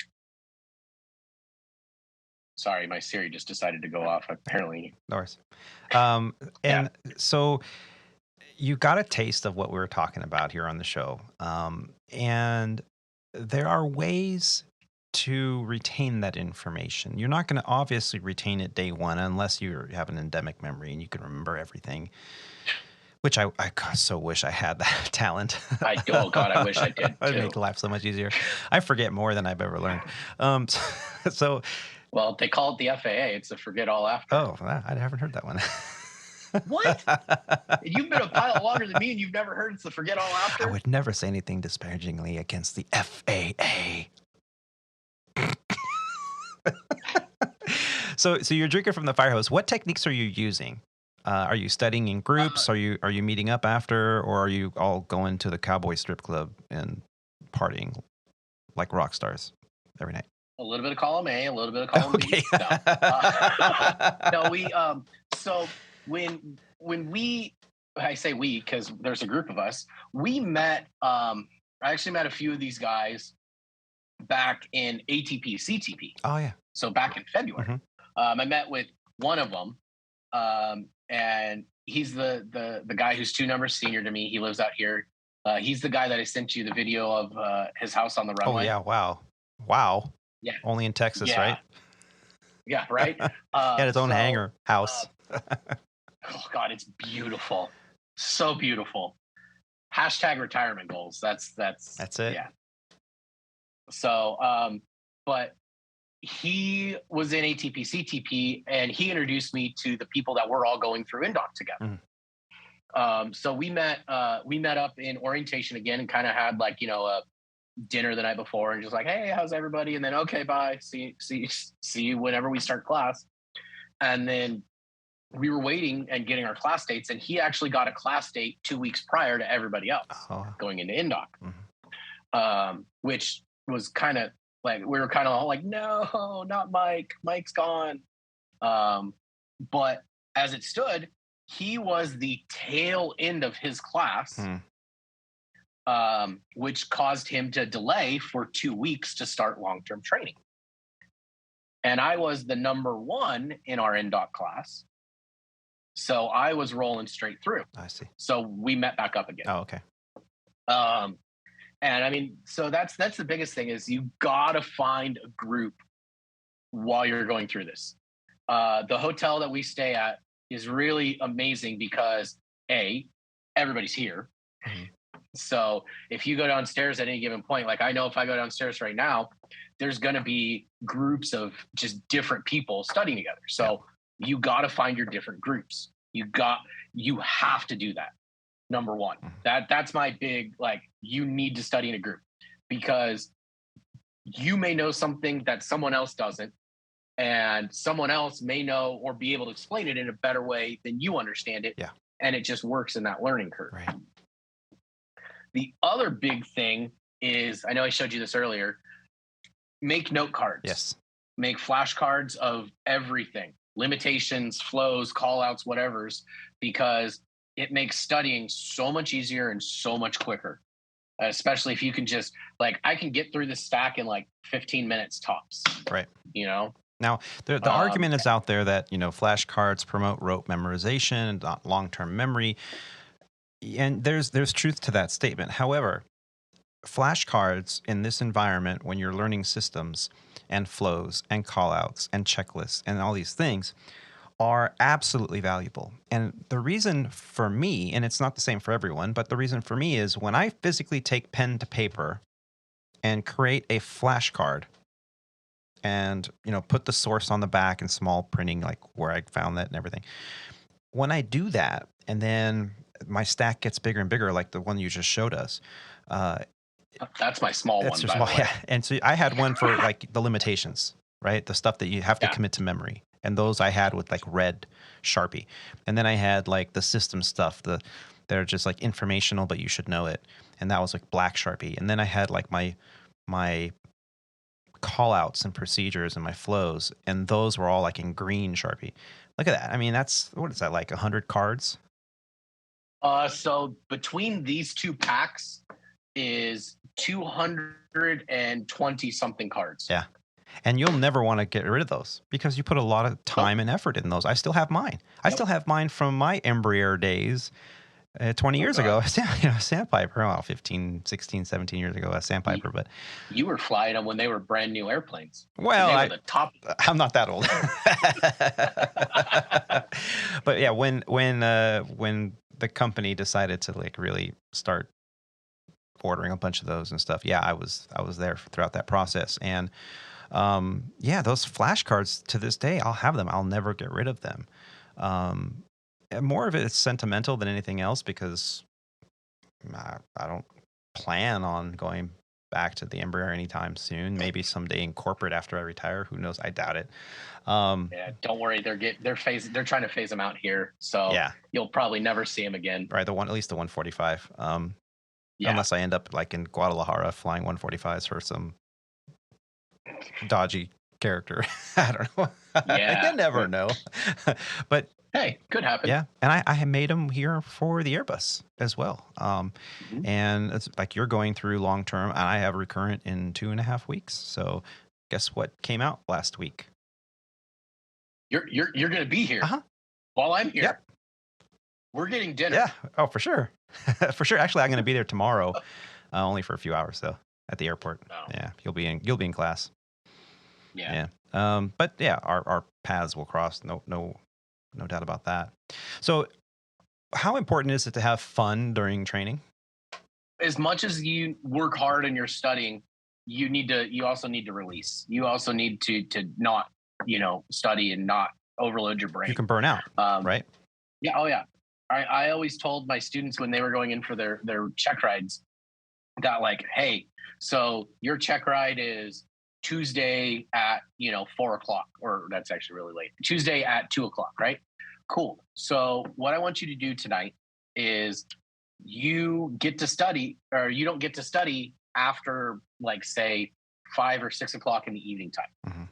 Sorry, my Siri just decided to go off, apparently. No worries. So you got a taste of what we were talking about here on the show. And there are ways to retain that information. You're not going to obviously retain it day 1 unless you have an endemic memory and you can remember everything, which I so wish I had that talent. Oh, God, I wish I did, too. It'd make life so much easier. I forget more than I've ever learned. Well, they call it the FAA. It's the forget all after. Oh, I haven't heard that one. What? You've been a pilot longer than me, and you've never heard it's the forget all after? I would never say anything disparagingly against the FAA. So you're drinking from the fire hose. What techniques are you using? Are you studying in groups? Are you meeting up after, or are you all going to the cowboy strip club and partying like rock stars every night? A little bit of column A, a little bit of column B. No, we. So when we, I say we because there's a group of us. We met. I actually met a few of these guys back in ATP, CTP. Oh yeah. So back in February, I met with one of them, and he's the guy who's 2 numbers senior to me. He lives out here. He's the guy that I sent you the video of his house on the runway. Oh yeah! Wow. Yeah. Only in Texas, right? Yeah, right. He had his own hangar house. Oh God, it's beautiful, so beautiful. # retirement goals. That's it. Yeah. So, but he was in ATP CTP, and he introduced me to the people that were all going through INDOC together. So we met up in orientation again, and kind of had like a dinner the night before, and just like, hey, how's everybody? And then okay, bye. See you whenever we start class. And then we were waiting and getting our class dates, and he actually got a class date 2 weeks prior to everybody else going into INDOC, which was kind of like, we were kind of all like, no, not Mike. Mike's gone. But as it stood, he was the tail end of his class, which caused him to delay for 2 weeks to start long-term training. And I was the number 1 in our NDOC class. So I was rolling straight through. I see. So we met back up again. Oh, okay. And I mean, so that's the biggest thing is you got to find a group while you're going through this. The hotel that we stay at is really amazing because everybody's here. So if you go downstairs at any given point, like I know if I go downstairs right now, there's going to be groups of just different people studying together. So you got to find your different groups. You have to do that. Number 1, that's my big, like, you need to study in a group because you may know something that someone else doesn't. and someone else may know or be able to explain it in a better way than you understand it. Yeah. And it just works in that learning curve. Right. The other big thing is, I know I showed you this earlier, make note cards. Yes. Make flashcards of everything, limitations, flows, call outs, whatevers, because it makes studying so much easier and so much quicker. Especially if you can just, like, I can get through the stack in like 15 minutes tops. Right. You know? Now, the argument is out there that, flashcards promote rote memorization, not long-term memory. And there's truth to that statement. However, flashcards in this environment, when you're learning systems and flows and callouts and checklists and all these things, are absolutely valuable. And the reason for me, and it's not the same for everyone, but the reason for me is when I physically take pen to paper and create a flashcard and, put the source on the back in small printing, like where I found that and everything. When I do that, and then my stack gets bigger and bigger, like the one you just showed us. That's my small one, by the way. Yeah. And so I had one for like the limitations, right? The stuff that you have to commit to memory. And those I had with like red Sharpie. And then I had like the system stuff, they're just like informational, but you should know it. And that was like black Sharpie. And then I had like my call outs and procedures and my flows. And those were all like in green Sharpie. Look at that. I mean, what is that, like 100 cards? So between these two packs is 220 something cards. Yeah. And you'll never want to get rid of those because you put a lot of time and effort in those. I still have mine. I still have mine from my Embraer days 20 years ago. Sandpiper, 15, 16, 17 years ago, a Sandpiper. But you were flying them when they were brand new airplanes. Well, they were the top. I'm not that old. But yeah, when the company decided to like really start ordering a bunch of those and stuff, I was there throughout that process. And those flashcards to this day, I'll have them. I'll never get rid of them. More of it is sentimental than anything else because I don't plan on going back to the Embraer anytime soon. Maybe someday in corporate after I retire. Who knows? I doubt it. Don't worry. They're trying to phase them out here, so you'll probably never see them again. Right, at least the 145. Unless I end up like in Guadalajara flying 145s for some dodgy character. I don't know. You never know. But hey, could happen. Yeah, and I had made them here for the Airbus as well. And it's like you're going through long term, and I have recurrent in 2.5 weeks. So guess what came out last week? You're going to be here while I'm here. Yep. We're getting dinner. Yeah. Oh, for sure. For sure. Actually, I'm going to be there tomorrow, only for a few hours though, at the airport. Oh. Yeah, you'll be in class. Yeah. But yeah, our paths will cross. No doubt about that. So, how important is it to have fun during training? As much as you work hard and you're studying, you also need to release. You also need to not, study and not overload your brain. You can burn out, right? Yeah. Oh yeah. I always told my students when they were going in for their check rides that like, hey, so your check ride is Tuesday at 4:00, or that's actually really late. Tuesday at 2:00, right? Cool. So what I want you to do tonight is you get to study, or you don't get to study after like say 5 or 6 o'clock in the evening time. Mm-hmm.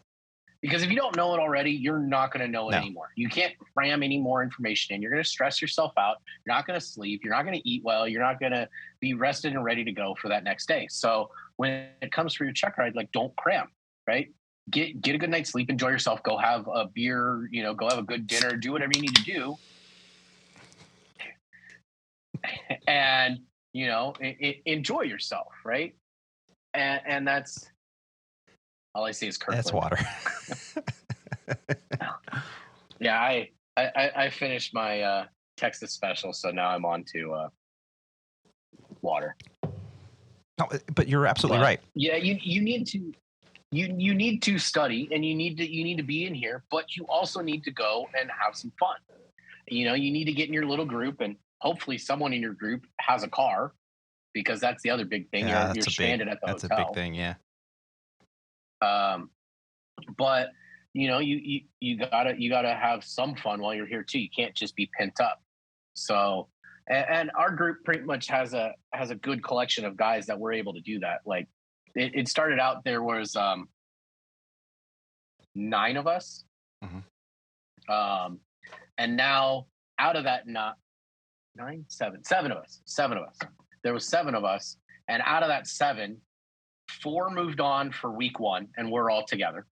Because if you don't know it already, you're not going to know it anymore. You can't cram any more information in. You're going to stress yourself out. You're not going to sleep. You're not going to eat well. You're not going to be rested and ready to go for that next day. So when it comes for your check ride, like don't cram, right? Get a good night's sleep, enjoy yourself, go have a beer, go have a good dinner, do whatever you need to do. And, enjoy yourself, right? And that's all I see is Kirkland. That's water. Yeah, I finished my Texas special, so now I'm on to water. No, but you're absolutely right. Yeah, you need to you need to study, and you need to be in here, but you also need to go and have some fun. You need to get in your little group, and hopefully someone in your group has a car, because that's the other big thing. Yeah, you're stranded at the hotel. That's a big thing, yeah. But you gotta have some fun while you're here too. You can't just be pent up. So, and our group pretty much has a good collection of guys that were able to do that. Like, it started out, there was 9 of us, and now out of that, not 9, 7 of us. There was 7 of us, and out of that 7, 4 moved on for week 1, and we're all together.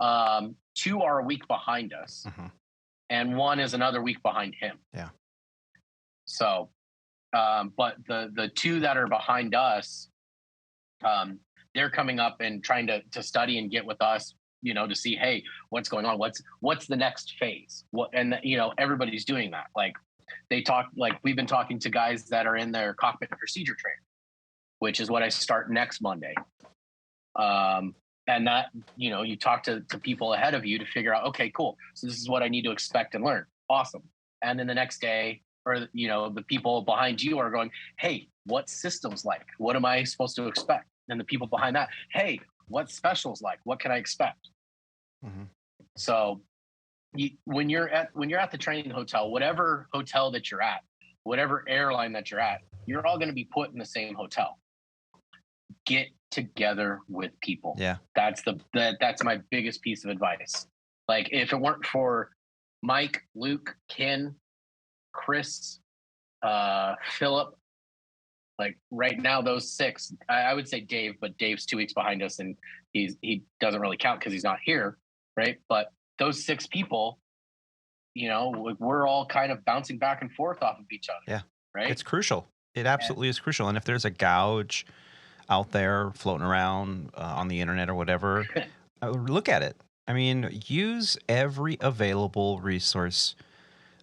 2 are a week behind us, and 1 is another week behind him. Yeah. So, but the 2 that are behind us, they're coming up and trying to study and get with us, to see, hey, what's going on? What's the next phase? Everybody's doing that. Like, we've been talking to guys that are in their cockpit procedure training, which is what I start next Monday. And that, you talk to people ahead of you to figure out, okay, cool. So this is what I need to expect and learn. Awesome. And then the next day, or, the people behind you are going, hey, what systems like? What am I supposed to expect? And the people behind that, hey, what specials like? What can I expect? So when you're at the training hotel, whatever hotel that you're at, whatever airline that you're at, you're all going to be put in the same hotel. Get together with people. Yeah. That's my biggest piece of advice. Like, if it weren't for Mike, Luke, Ken, Chris, Philip, like right now, those 6, I would say Dave, but Dave's 2 weeks behind us, and he doesn't really count because he's not here, right? But those 6 people, we're all kind of bouncing back and forth off of each other. Yeah. Right. It's crucial. It absolutely is crucial. And if there's a gouge out there floating around on the internet or whatever, look at it. I mean, use every available resource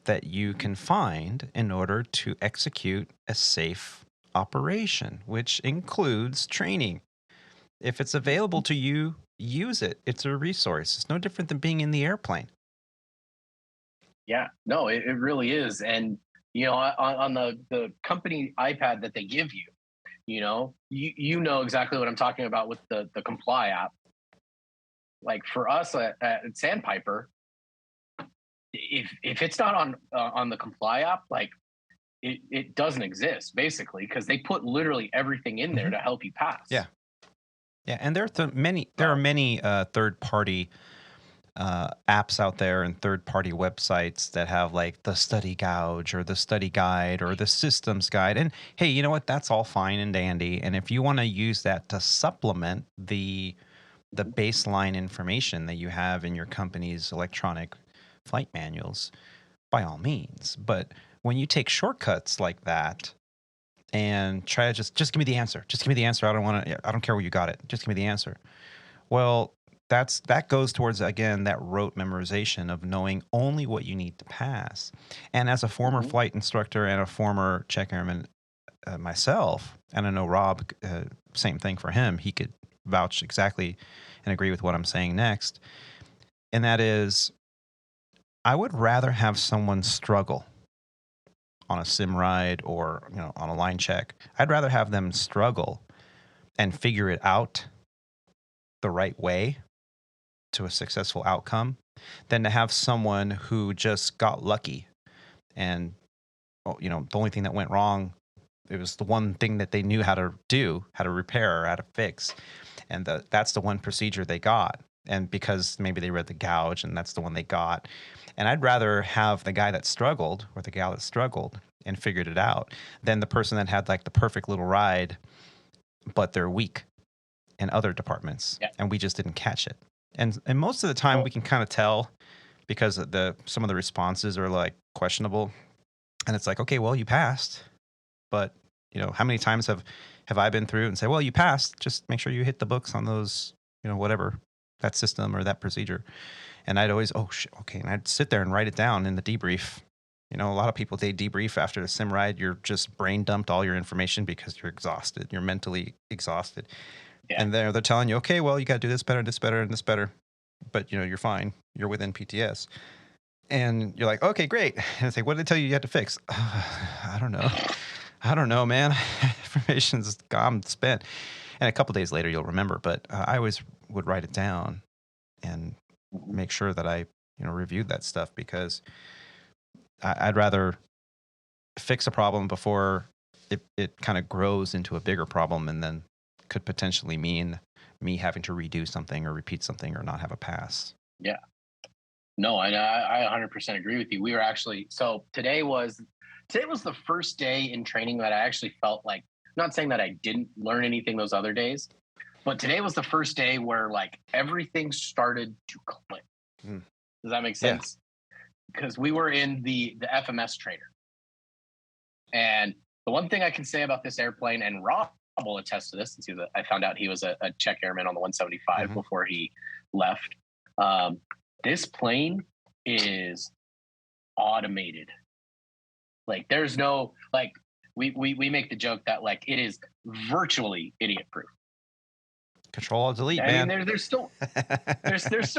that you can find in order to execute a safe operation, which includes training. If it's available to you, use it. It's a resource. It's no different than being in the airplane. Yeah, no, it really is. And, on the company iPad that they give you, you know exactly what I'm talking about with the Comply app. Like, for us at Sandpiper, if it's not on the Comply app, like, it doesn't exist, basically, because they put literally everything in there to help you pass. Yeah. And there are many third-party apps out there and third-party websites that have like the study gouge or the study guide or the systems guide. And hey, you know what? That's all fine and dandy. And if you want to use that to supplement the baseline information that you have in your company's electronic flight manuals, by all means. But when you take shortcuts like that and try to just give me the answer. Just give me the answer. I don't care where you got it. Just give me the answer. Well, that goes towards, again, that rote memorization of knowing only what you need to pass. And as a former flight instructor and a former check airman myself, and I know Rob, same thing for him, he could vouch exactly and agree with what I'm saying next. And that is, I would rather have someone struggle on a sim ride or on a line check. I'd rather have them struggle and figure it out the right way to a successful outcome than to have someone who just got lucky and the only thing that went wrong, it was the one thing that they knew how to do, how to repair or how to fix, and that's the one procedure they got, and because maybe they read the gouge and that's the one they got. And I'd rather have the guy that struggled or the gal that struggled and figured it out than the person that had like the perfect little ride but they're weak in other departments, and we just didn't catch it. And most of the time we can kind of tell because some of the responses are like questionable, and it's like, okay, well, you passed, but how many times have I been through and say, well, you passed, just make sure you hit the books on those, whatever, that system or that procedure. And I'd always, okay, and I'd sit there and write it down in the debrief. A lot of people, they debrief after the sim ride. You're just brain dumped all your information because you're exhausted. You're mentally exhausted. Yeah. And they're telling you, okay, well, you got to do this better, and this better. But, you're fine. You're within PTS. And you're like, okay, great. And it's like, what did they tell you had to fix? I don't know, man. Information's gone, spent. And a couple days later, you'll remember. But I always would write it down and make sure that I, reviewed that stuff, because I'd rather fix a problem before it kind of grows into a bigger problem, and then could potentially mean me having to redo something or repeat something or not have a pass. Yeah. No, I 100% agree with you. We were actually, so today was the first day in training that I actually felt like, not saying that I didn't learn anything those other days, but today was the first day where like everything started to click. Does that make sense? Because we were in the FMS trainer. And the one thing I can say about this airplane, and Rob will attest to this, since I found out he was a Czech airman on the 175 before he left. This plane is automated. Like there's no, like we make the joke that like it is virtually idiot proof. Control Delete, man. I mean, there's still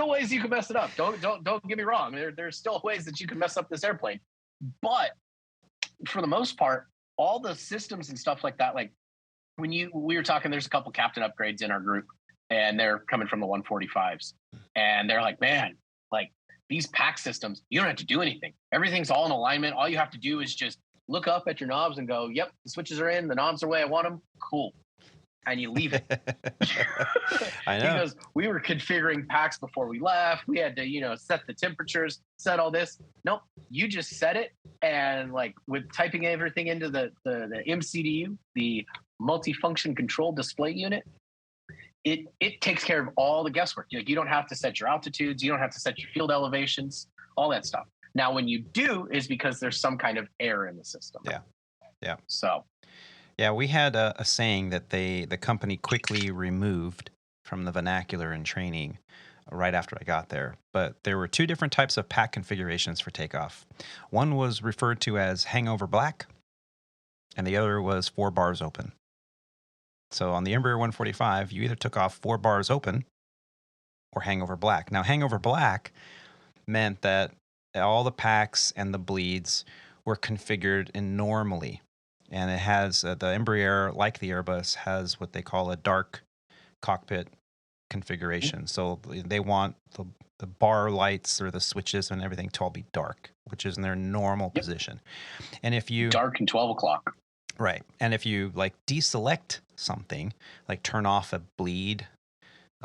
ways you can mess it up. Don't get me wrong. There's still ways that you can mess up this airplane, but for the most part, all the systems and stuff like that, like we were talking, there's a couple captain upgrades in our group, and they're coming from the 145s, and they're like, man, like these pack systems, you don't have to do anything. Everything's all in alignment. All you have to do is just look up at your knobs and go, yep, the switches are in, the knobs are the way I want them. Cool. And you leave it. I know. Because we were configuring packs before we left. We had to, set the temperatures, set all this. Nope. You just set it. And like with typing everything into the MCDU, the multifunction control display unit, it takes care of all the guesswork. You don't have to set your altitudes. You don't have to set your field elevations, all that stuff. Now, when you do, is because there's some kind of error in the system. Yeah. So. Yeah, we had a saying that the company quickly removed from the vernacular in training right after I got there. But there were two different types of pack configurations for takeoff. One was referred to as hangover black, and the other was 4 bars open. So on the Embraer 145, you either took off 4 bars open or hangover black. Now, hangover black meant that all the packs and the bleeds were configured in normally. And it has, the Embraer, like the Airbus, has what they call a dark cockpit configuration. So they want the bar lights or the switches and everything to all be dark, which is in their normal position. And if you... Dark and 12 o'clock. Right. And if you like deselect something, like turn off a bleed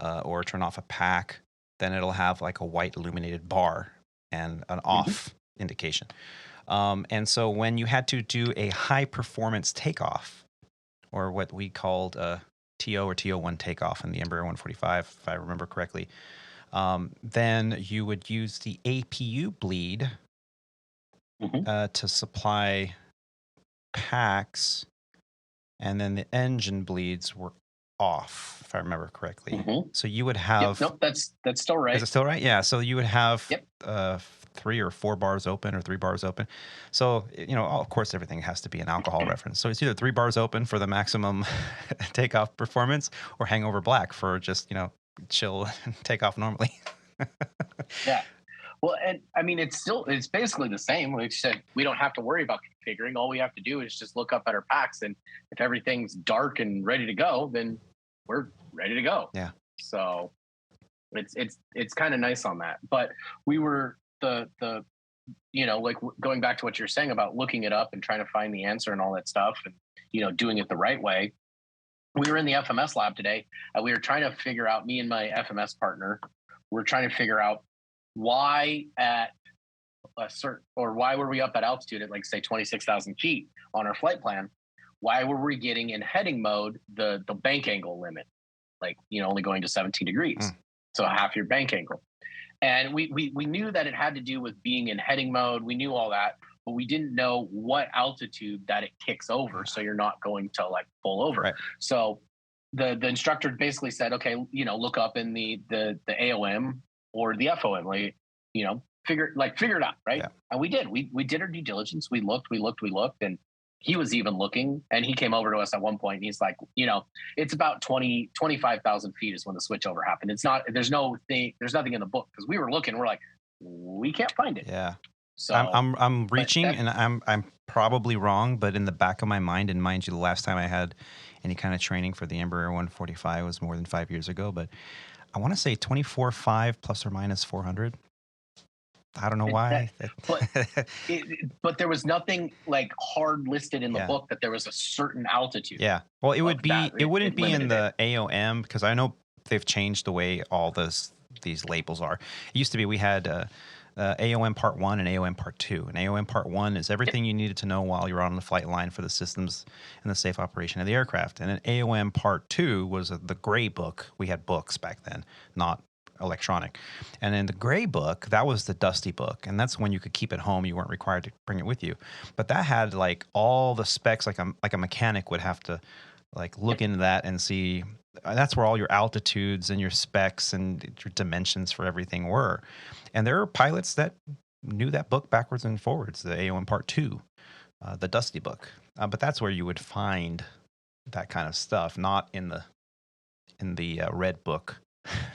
or turn off a pack, then it'll have like a white illuminated bar and an off indication. And so when you had to do a high performance takeoff, or what we called a TO or TO1 takeoff in the Embraer 145, if I remember correctly, then you would use the APU bleed to supply packs, and then the engine bleeds were off, if I remember correctly. So you would have... Nope, that's still right. Is it still right? Yeah, so you would have 3 or 4 bars open or 3 bars open. So, of course, everything has to be an alcohol reference. So it's either 3 bars open for the maximum takeoff performance, or hangover black for just, chill and take off normally. Yeah. Well, and I mean, it's basically the same. Like you said, we don't have to worry about configuring. All we have to do is just look up at our packs, and if everything's dark and ready to go, then we're ready to go. Yeah. So it's kind of nice on that. But we were like going back to what you're saying about looking it up and trying to find the answer and all that stuff, and doing it the right way. We were in the FMS lab today, and we were trying to figure out, me and my FMS partner, we're trying to figure out why at a certain, or why were we up at altitude at, like, say 26,000 feet on our flight plan? Why were we getting in heading mode the bank angle limit, like, only going to 17 degrees, so half your bank angle? And we knew that it had to do with being in heading mode. We knew all that, but we didn't know what altitude that it kicks over, so you're not going to like pull over. Right. So the instructor basically said, okay, look up in the AOM or the FOM, like, figure it out, right? Yeah. And we did. We did our due diligence. We looked, and he was even looking, and he came over to us at one point, and he's like, it's about 25,000 feet is when the switchover happened. It's not, there's nothing in the book, because we were looking, we're like, we can't find it. Yeah. So I'm reaching, and I'm probably wrong, but in the back of my mind, and mind you, the last time I had any kind of training for the Embraer 145 was more than 5 years ago, but I want to say 24.5 plus or minus 400. I don't know why. But there was nothing like hard listed in the book that there was a certain altitude. Yeah. Well, it wouldn't be in the AOM, because I know they've changed the way all these labels are. It used to be we had AOM Part 1 and AOM Part 2. And AOM Part 1 is everything you needed to know while you're on the flight line for the systems and the safe operation of the aircraft. And then AOM Part 2 was the gray book. We had books back then, not electronic. And in the gray book, that was the dusty book, and that's when you could keep it home. You weren't required to bring it with you, but that had like all the specs, like a mechanic would have to like look into that and see. That's where all your altitudes and your specs and your dimensions for everything were. And there are pilots that knew that book backwards and forwards, the AOM Part 2, the dusty book. But that's where you would find that kind of stuff, not in the red book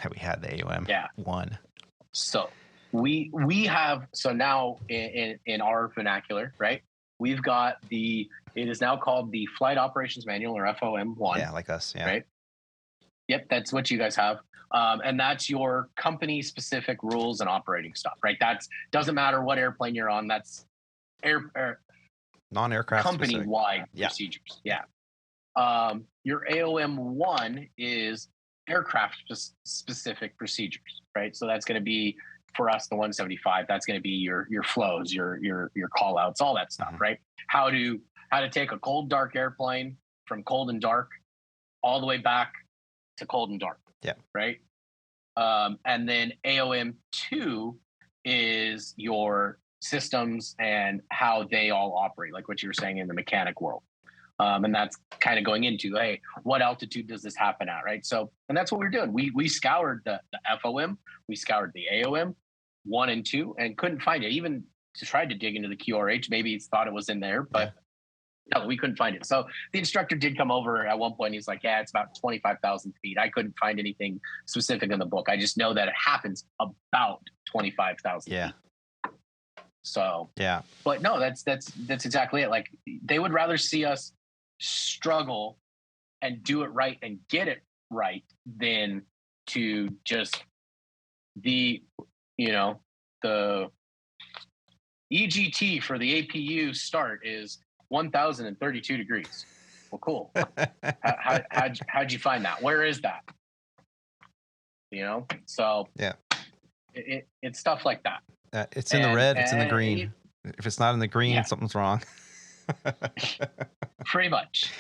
that we had, the AOM 1. So we have, so now in our vernacular, right, we've got it is now called the Flight Operations Manual, or FOM 1. Yeah, like us. Yeah. Right. Yep, that's what you guys have. And that's your company specific rules and operating stuff, right? That doesn't matter what airplane you're on. That's non-aircraft company wide procedures. Yeah. Your AOM 1 is aircraft specific procedures, right? So that's going to be, for us, the 175. That's going to be your flows, your call outs, all that stuff, right? How to take a cold dark airplane from cold and dark all the way back to cold and dark. Yeah. Right. And then AOM 2 is your systems and how they all operate, like what you were saying in the mechanic world. And that's kind of going into, hey, what altitude does this happen at, right? So, and that's what we're doing. We scoured the FOM, we scoured the AOM 1 and 2, and couldn't find it. Even tried to dig into the QRH, maybe it's thought it was in there, but no, we couldn't find it. So the instructor did come over at one point. He's like, yeah, it's about 25,000 feet. I couldn't find anything specific in the book. I just know that it happens about 25,000 feet. So, but no, that's exactly it. Like, they would rather see us struggle and do it right and get it right than to just the EGT for the APU start is 1,032 degrees. Well, cool. How'd you find that? Where is that? So it's stuff like that. It's in the red. It's in the green. If it's not in the green, something's wrong. Pretty much.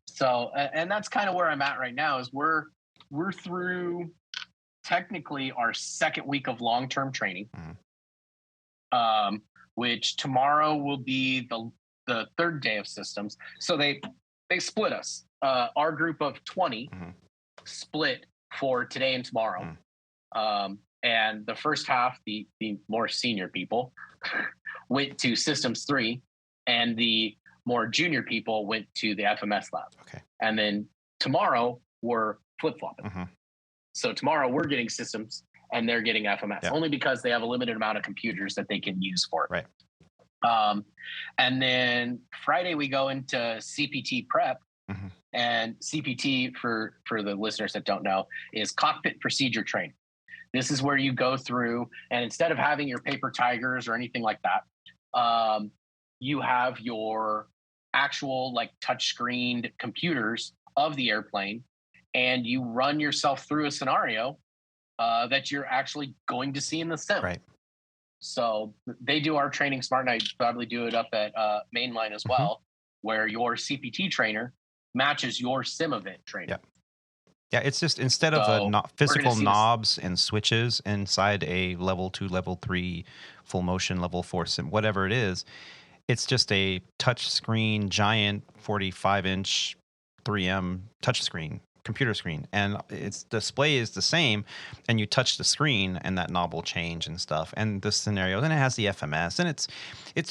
So, and that's kind of where I'm at right now. Is we're through technically our second week of long-term training, which tomorrow will be the third day of systems. So they split us. Our group of 20 split for today and tomorrow. And the first half, the more senior people went to Systems 3, and the more junior people went to the FMS lab. Okay. And then tomorrow we're flip-flopping. So tomorrow we're getting systems and they're getting FMS, only because they have a limited amount of computers that they can use for it. Right. And then Friday we go into CPT prep. And CPT, for the listeners that don't know, is cockpit procedure training. This is where you go through, and instead of having your paper tigers or anything like that, you have your actual like touch-screened computers of the airplane, and you run yourself through a scenario that you're actually going to see in the sim. Right. So they do our training smart, and I probably do it up at Mainline as well, where your CPT trainer matches your sim event training. Yeah, it's just instead of the physical knobs and switches inside a level 2, level 3, full motion, level 4 sim, whatever it is, it's just a touch screen, giant 45-inch 3M touch screen, computer screen. And its display is the same, and you touch the screen and that knob will change and stuff. And the scenario, then it has the FMS, and it's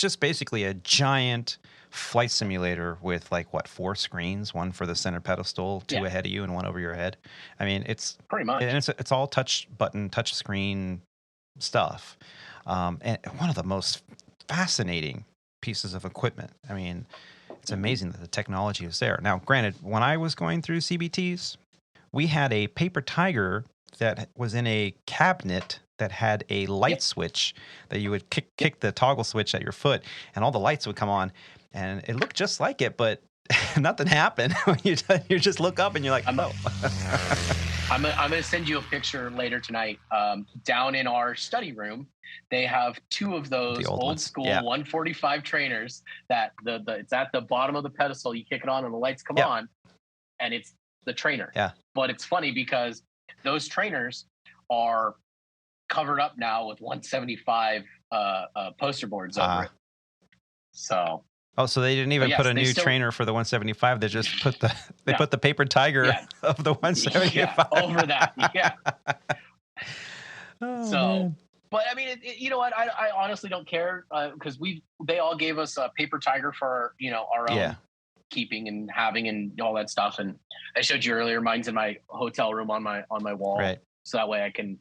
just basically a giant flight simulator with 4 screens, one for the center pedestal, 2 ahead of you and 1 over your head. I mean, it's pretty much, and it's all touch screen stuff. And one of the most fascinating pieces of equipment. I mean, it's amazing that the technology is there. Now, granted, when I was going through CBTs, we had a paper tiger that was in a cabinet that had a light switch that you would kick the toggle switch at your foot, and all the lights would come on, and it looked just like it, but nothing happened. you just look up and you're like, oh. I'm gonna send you a picture later tonight. Down in our study room, they have two of those old school 145 trainers that it's at the bottom of the pedestal. You kick it on and the lights come on, and it's the trainer. Yeah. But it's funny because those trainers are covered up now with 175 poster boards over it. So. Oh, so they didn't even put a new trainer for the 175. They just put put the paper tiger of the 175 over that. Yeah. Oh, so, man. But I mean, you know what? I honestly don't care because they all gave us a paper tiger for our own keeping and having and all that stuff. And I showed you earlier, mine's in my hotel room on my wall, right? So that way I can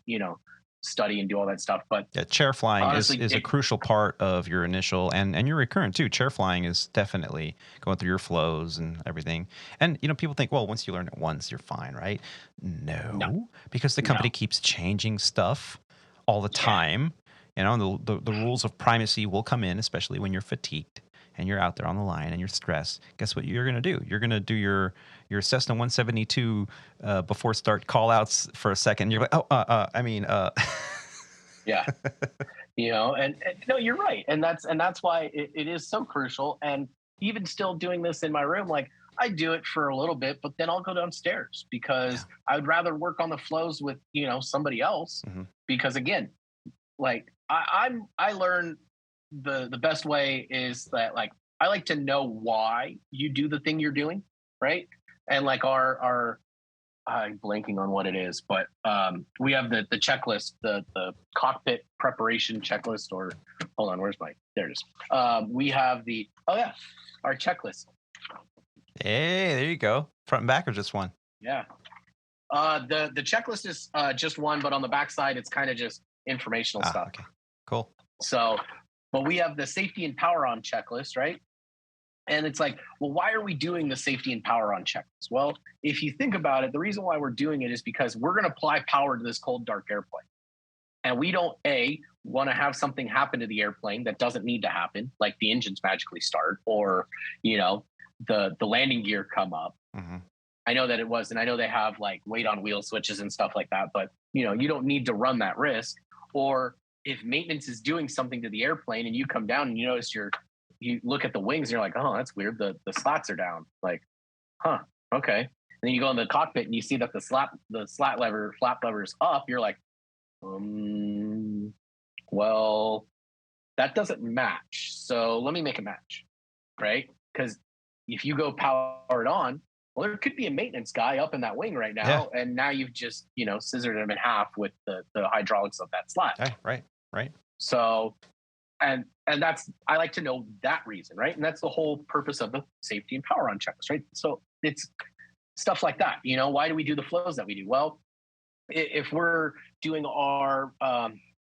study and do all that stuff. But chair flying honestly, is a crucial part of your initial and your recurrent too. Chair flying is definitely going through your flows and everything. And people think, well, once you learn it once, you're fine, right? No. Because the company keeps changing stuff all the time. The rules of primacy will come in, especially when you're fatigued and you're out there on the line and you're stressed. Guess what you're going to do? You're going to do your Cessna 172 before start call outs for a second. You're like, yeah. And no, you're right. And that's why it is so crucial. And even still doing this in my room, like I do it for a little bit, but then I'll go downstairs because I would rather work on the flows with, somebody else. Mm-hmm. Because again, like I learn the best way is that like I like to know why you do the thing you're doing, right? And like our I'm blanking on what it is, but we have the checklist, the cockpit preparation checklist, or hold on, there it is. We have our checklist. Hey, there you go. Front and back or just one? Yeah. The checklist is just one, but on the back side, it's kind of just informational stuff. Okay, cool. So, but we have the safety and power on checklist, right? And it's like, well, why are we doing the safety and power on checklist? Well, if you think about it, the reason why we're doing it is because we're going to apply power to this cold, dark airplane. And we don't, want to have something happen to the airplane that doesn't need to happen, like the engines magically start or, the landing gear come up. Mm-hmm. I know that it was, and I know they have like weight on wheel switches and stuff like that, but you don't need to run that risk. Or if maintenance is doing something to the airplane and you come down and you notice you look at the wings and you're like, oh, that's weird. The slats are down. Like, huh, okay. And then you go in the cockpit and you see that the flap lever is up. You're like, well, that doesn't match. So let me make a match, right? Because if you go powered on, well, there could be a maintenance guy up in that wing right now, and now you've just scissored him in half with the hydraulics of that slat. Right. So, and that's, I like to know that reason, right? And that's the whole purpose of the safety and power on checklist, right? So it's stuff like that. Why do we do the flows that we do? Well, if we're doing our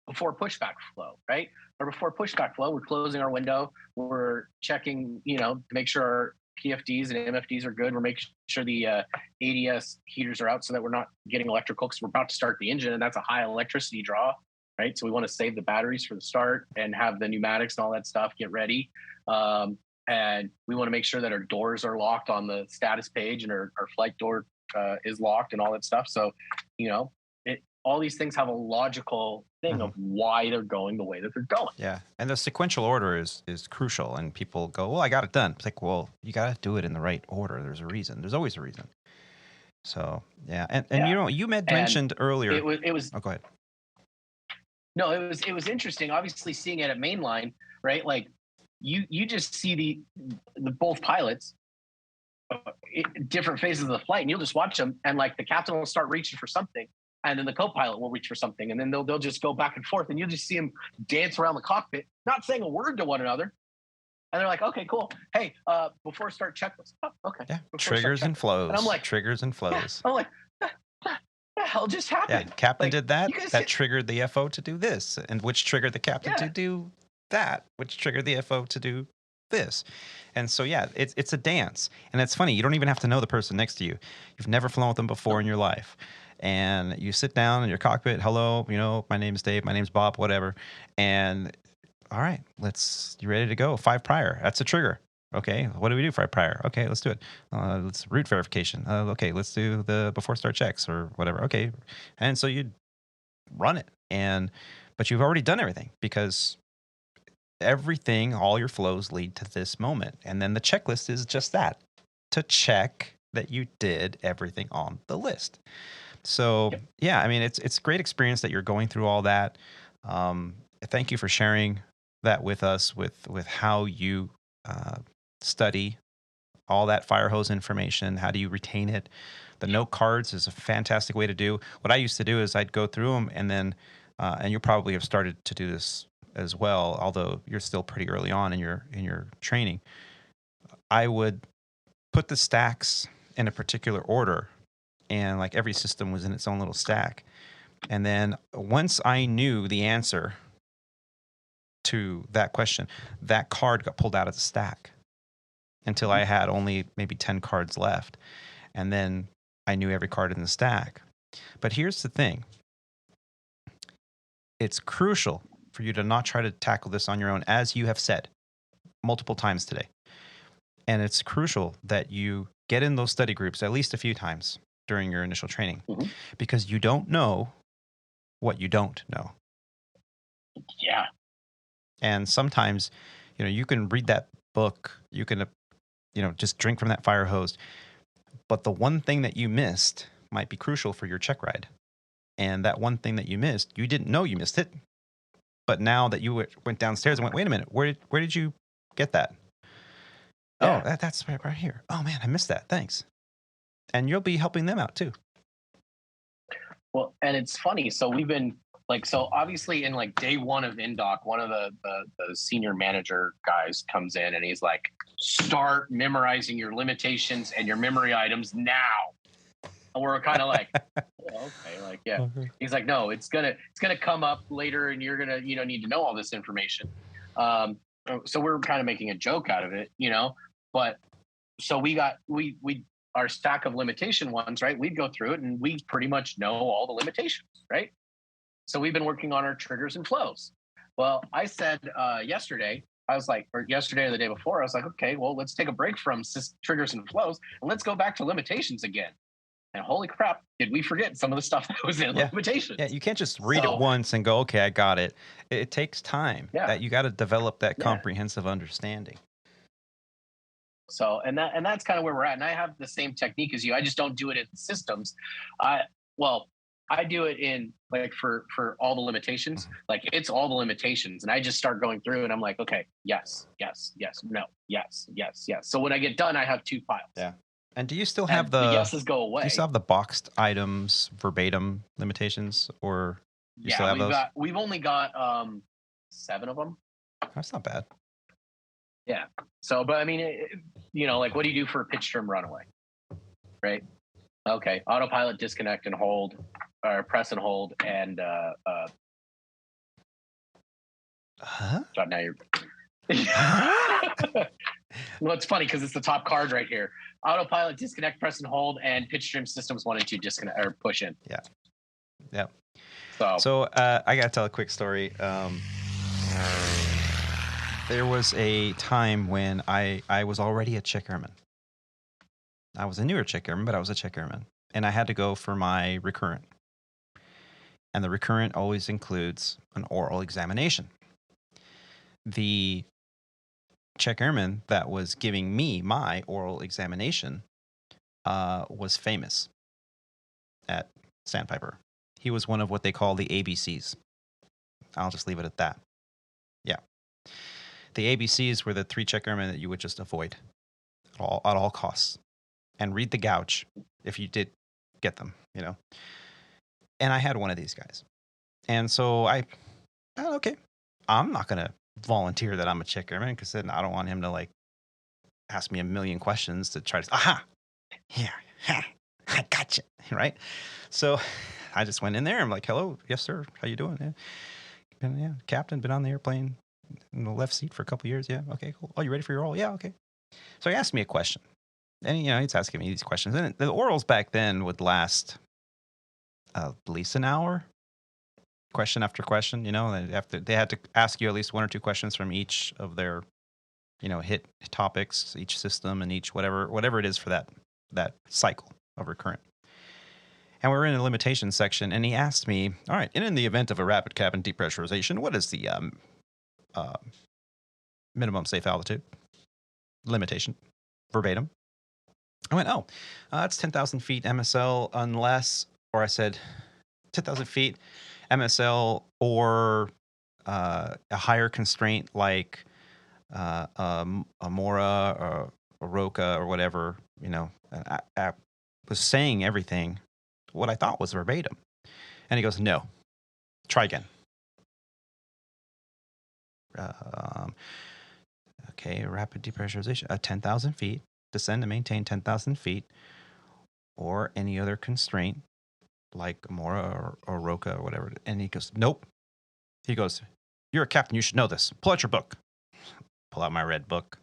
before pushback flow, right? Or before pushback flow, we're closing our window. We're checking, to make sure our PFDs and MFDs are good. We're making sure the ADS heaters are out so that we're not getting electrical because we're about to start the engine and that's a high electricity draw, right? So we want to save the batteries for the start and have the pneumatics and all that stuff get ready. And we want to make sure that our doors are locked on the status page and our flight door is locked and all that stuff. So, all these things have a logical thing of why they're going the way that they're going. Yeah. And the sequential order is crucial. And people go, well, I got it done. It's like, well, you got to do it in the right order. There's a reason. There's always a reason. So, yeah. And you mentioned earlier. It was. Oh, go ahead. No, it was interesting. Obviously seeing it at mainline, right? Like you just see the both pilots, different phases of the flight, and you'll just watch them. And like the captain will start reaching for something. And then the co-pilot will reach for something, and then they'll just go back and forth, and you'll just see them dance around the cockpit, not saying a word to one another. And they're like, "Okay, cool. Hey, before start checklist." Oh, okay. Yeah. Triggers and flows. And I'm like, triggers and flows. Yeah. I'm like, what the hell just happened? Yeah. Captain did that. That triggered the FO to do this, and which triggered the captain to do that, which triggered the FO to do this. And so, it's a dance. And it's funny. You don't even have to know the person next to you. You've never flown with them before in your life. and you sit down in your cockpit. Hello, my name's Dave. My name's Bob. Whatever. And all right, you ready to go? 5 prior. That's a trigger. Okay, what do we do? 5 prior. Okay, let's do it. Let's route verification. Okay, let's do the before start checks or whatever. Okay, and so you run it, but you've already done everything because all your flows lead to this moment, and then the checklist is just that, to check that you did everything on the list. So yeah, I mean it's a great experience that you're going through all that. Thank you for sharing that with us, with how you study all that fire hose information. How do you retain it? The note cards is a fantastic way to do. What I used to do is I'd go through them, and then and you probably have started to do this as well, although you're still pretty early on in your training. I would put the stacks in a particular order, and like every system was in its own little stack. And then once I knew the answer to that question, that card got pulled out of the stack until I had only maybe 10 cards left. And then I knew every card in the stack. But here's the thing. It's crucial for you to not try to tackle this on your own, as you have said multiple times today. And it's crucial that you get in those study groups at least a few times during your initial training, because you don't know what you don't know. Yeah. And sometimes, you can read that book, you can, just drink from that fire hose, but the one thing that you missed might be crucial for your check ride. And that one thing that you missed, you didn't know you missed it. But now that you went downstairs and went, wait a minute, where did you get that? Yeah. Oh, that's right here. Oh man, I missed that. Thanks. And you'll be helping them out too. Well, and it's funny. So we've been obviously in day one of INDOC, one of the senior manager guys comes in and he's like, start memorizing your limitations and your memory items now. And we're kind of like, okay, yeah. He's like, no, it's gonna come up later, and you're gonna need to know all this information. So we're kind of making a joke out of it, But so we our stack of limitation ones, right? We'd go through it, and we pretty much know all the limitations, right? So we've been working on our triggers and flows. Well, I said yesterday, or yesterday or the day before, I was like, okay, well, let's take a break from triggers and flows, and let's go back to limitations again. And holy crap, did we forget some of the stuff that was in limitations? Yeah, you can't just read it once and go, okay, I got it. It takes time. Yeah. That you got to develop that comprehensive understanding. So, and that's kind of where we're at. And I have the same technique as you. I just don't do it in systems. I do it in for all the limitations. It's all the limitations, and I just start going through, and I'm like, okay, yes, no, yes. So when I get done, I have 2 files. Yeah. And do you still have the yeses go away? Do you still have the boxed items verbatim limitations, or you still have those? We've only got 7 of them. That's not bad. Yeah. So, but I mean, what do you do for a pitch trim runaway? Right. Okay. Autopilot, disconnect and hold, or press and hold, and so now you're. Well, it's funny because it's the top card right here. Autopilot, disconnect, press and hold, and pitch trim systems 1 and 2 disconnect or push in. Yeah. Yeah. So I gotta tell a quick story. There was a time when I was already a check airman. I was a newer check airman, but I was a check airman, and I had to go for my recurrent. And the recurrent always includes an oral examination. The check airman that was giving me my oral examination was famous at Sandpiper. He was one of what they call the A.B.C.s. I'll just leave it at that. Yeah. The A.B.C.s were the 3 check airmen that you would just avoid at all costs, and read the gouge if you did get them, And I had one of these guys. And so okay, I'm not going to volunteer that I'm a check airman, because then I don't want him to ask me a million questions to try to, yeah, I gotcha, right? So I just went in there. I'm like, hello, yes, sir. How you doing? Yeah, captain, been on the airplane in the left seat for a couple years. Yeah, okay, cool. Oh, you ready for your oral? Yeah, okay. So he asked me a question. And, he's asking me these questions. And the orals back then would last at least an hour, question after question. They had to ask you at least one or two questions from each of their, hit topics, each system, and each whatever it is for that cycle of recurrent. And we were in the limitations section, and he asked me, all right, and in the event of a rapid cabin depressurization, what is the minimum safe altitude? Limitation. Verbatim. I went, it's 10,000 feet MSL unless, or I said 10,000 feet MSL or a higher constraint like a Mora or a Roca or whatever, I was saying everything what I thought was verbatim. And he goes, no, try again. Okay, rapid depressurization, 10,000 feet, descend and maintain 10,000 feet, or any other constraint like Mora or Roca or whatever. And he goes, nope. He goes, you're a captain, you should know this. Pull out your book. Pull out my red book.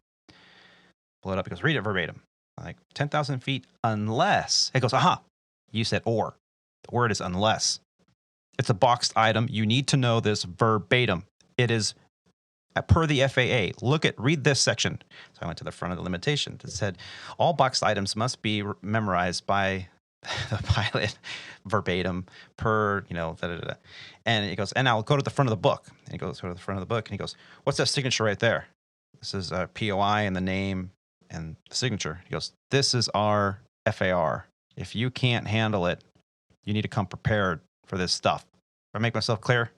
Pull it up. He goes, read it verbatim. I'm like, 10,000 feet unless. He goes, aha, you said or. The word is unless. It's a boxed item. You need to know this verbatim. It is per the FAA. Read this section. So I went to the front of the limitation. It said, all boxed items must be memorized by the pilot verbatim per, And he goes, and I'll go to the front of the book. And he goes, go to the front of the book. And he goes, what's that signature right there? This is a POI and the name and the signature. He goes, this is our FAR. If you can't handle it, you need to come prepared for this stuff. Do I make myself clear?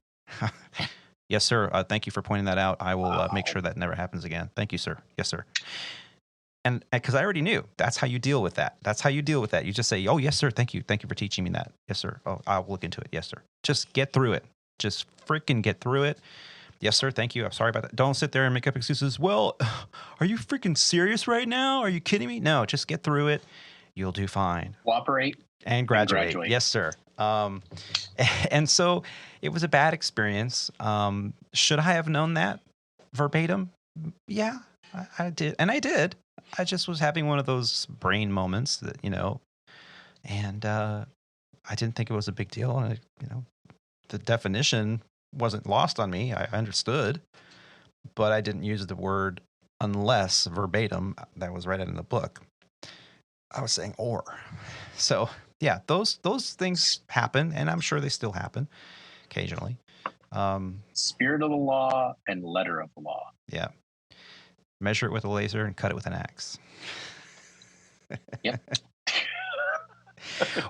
Yes, sir. Thank you for pointing that out. I will make sure that never happens again. Thank you, sir. Yes, sir. And because I already knew, that's how you deal with that. You just say, oh, yes, sir. Thank you. Thank you for teaching me that. Yes, sir. Oh, I'll look into it. Yes, sir. Just get through it. Just freaking get through it. Yes, sir. Thank you. I'm sorry about that. Don't sit there and make up excuses. Well, are you freaking serious right now? Are you kidding me? No, just get through it. You'll do fine. Cooperate. And graduate. Yes, sir. And so it was a bad experience. Should I have known that verbatim? Yeah, I did. And I did. I just was having one of those brain moments that, and I didn't think it was a big deal. And, the definition wasn't lost on me. I understood, but I didn't use the word unless verbatim that was right in the book. I was saying or. So, yeah, those things happen, and I'm sure they still happen occasionally. Spirit of the law and letter of the law. Yeah. Measure it with a laser and cut it with an axe. Yep.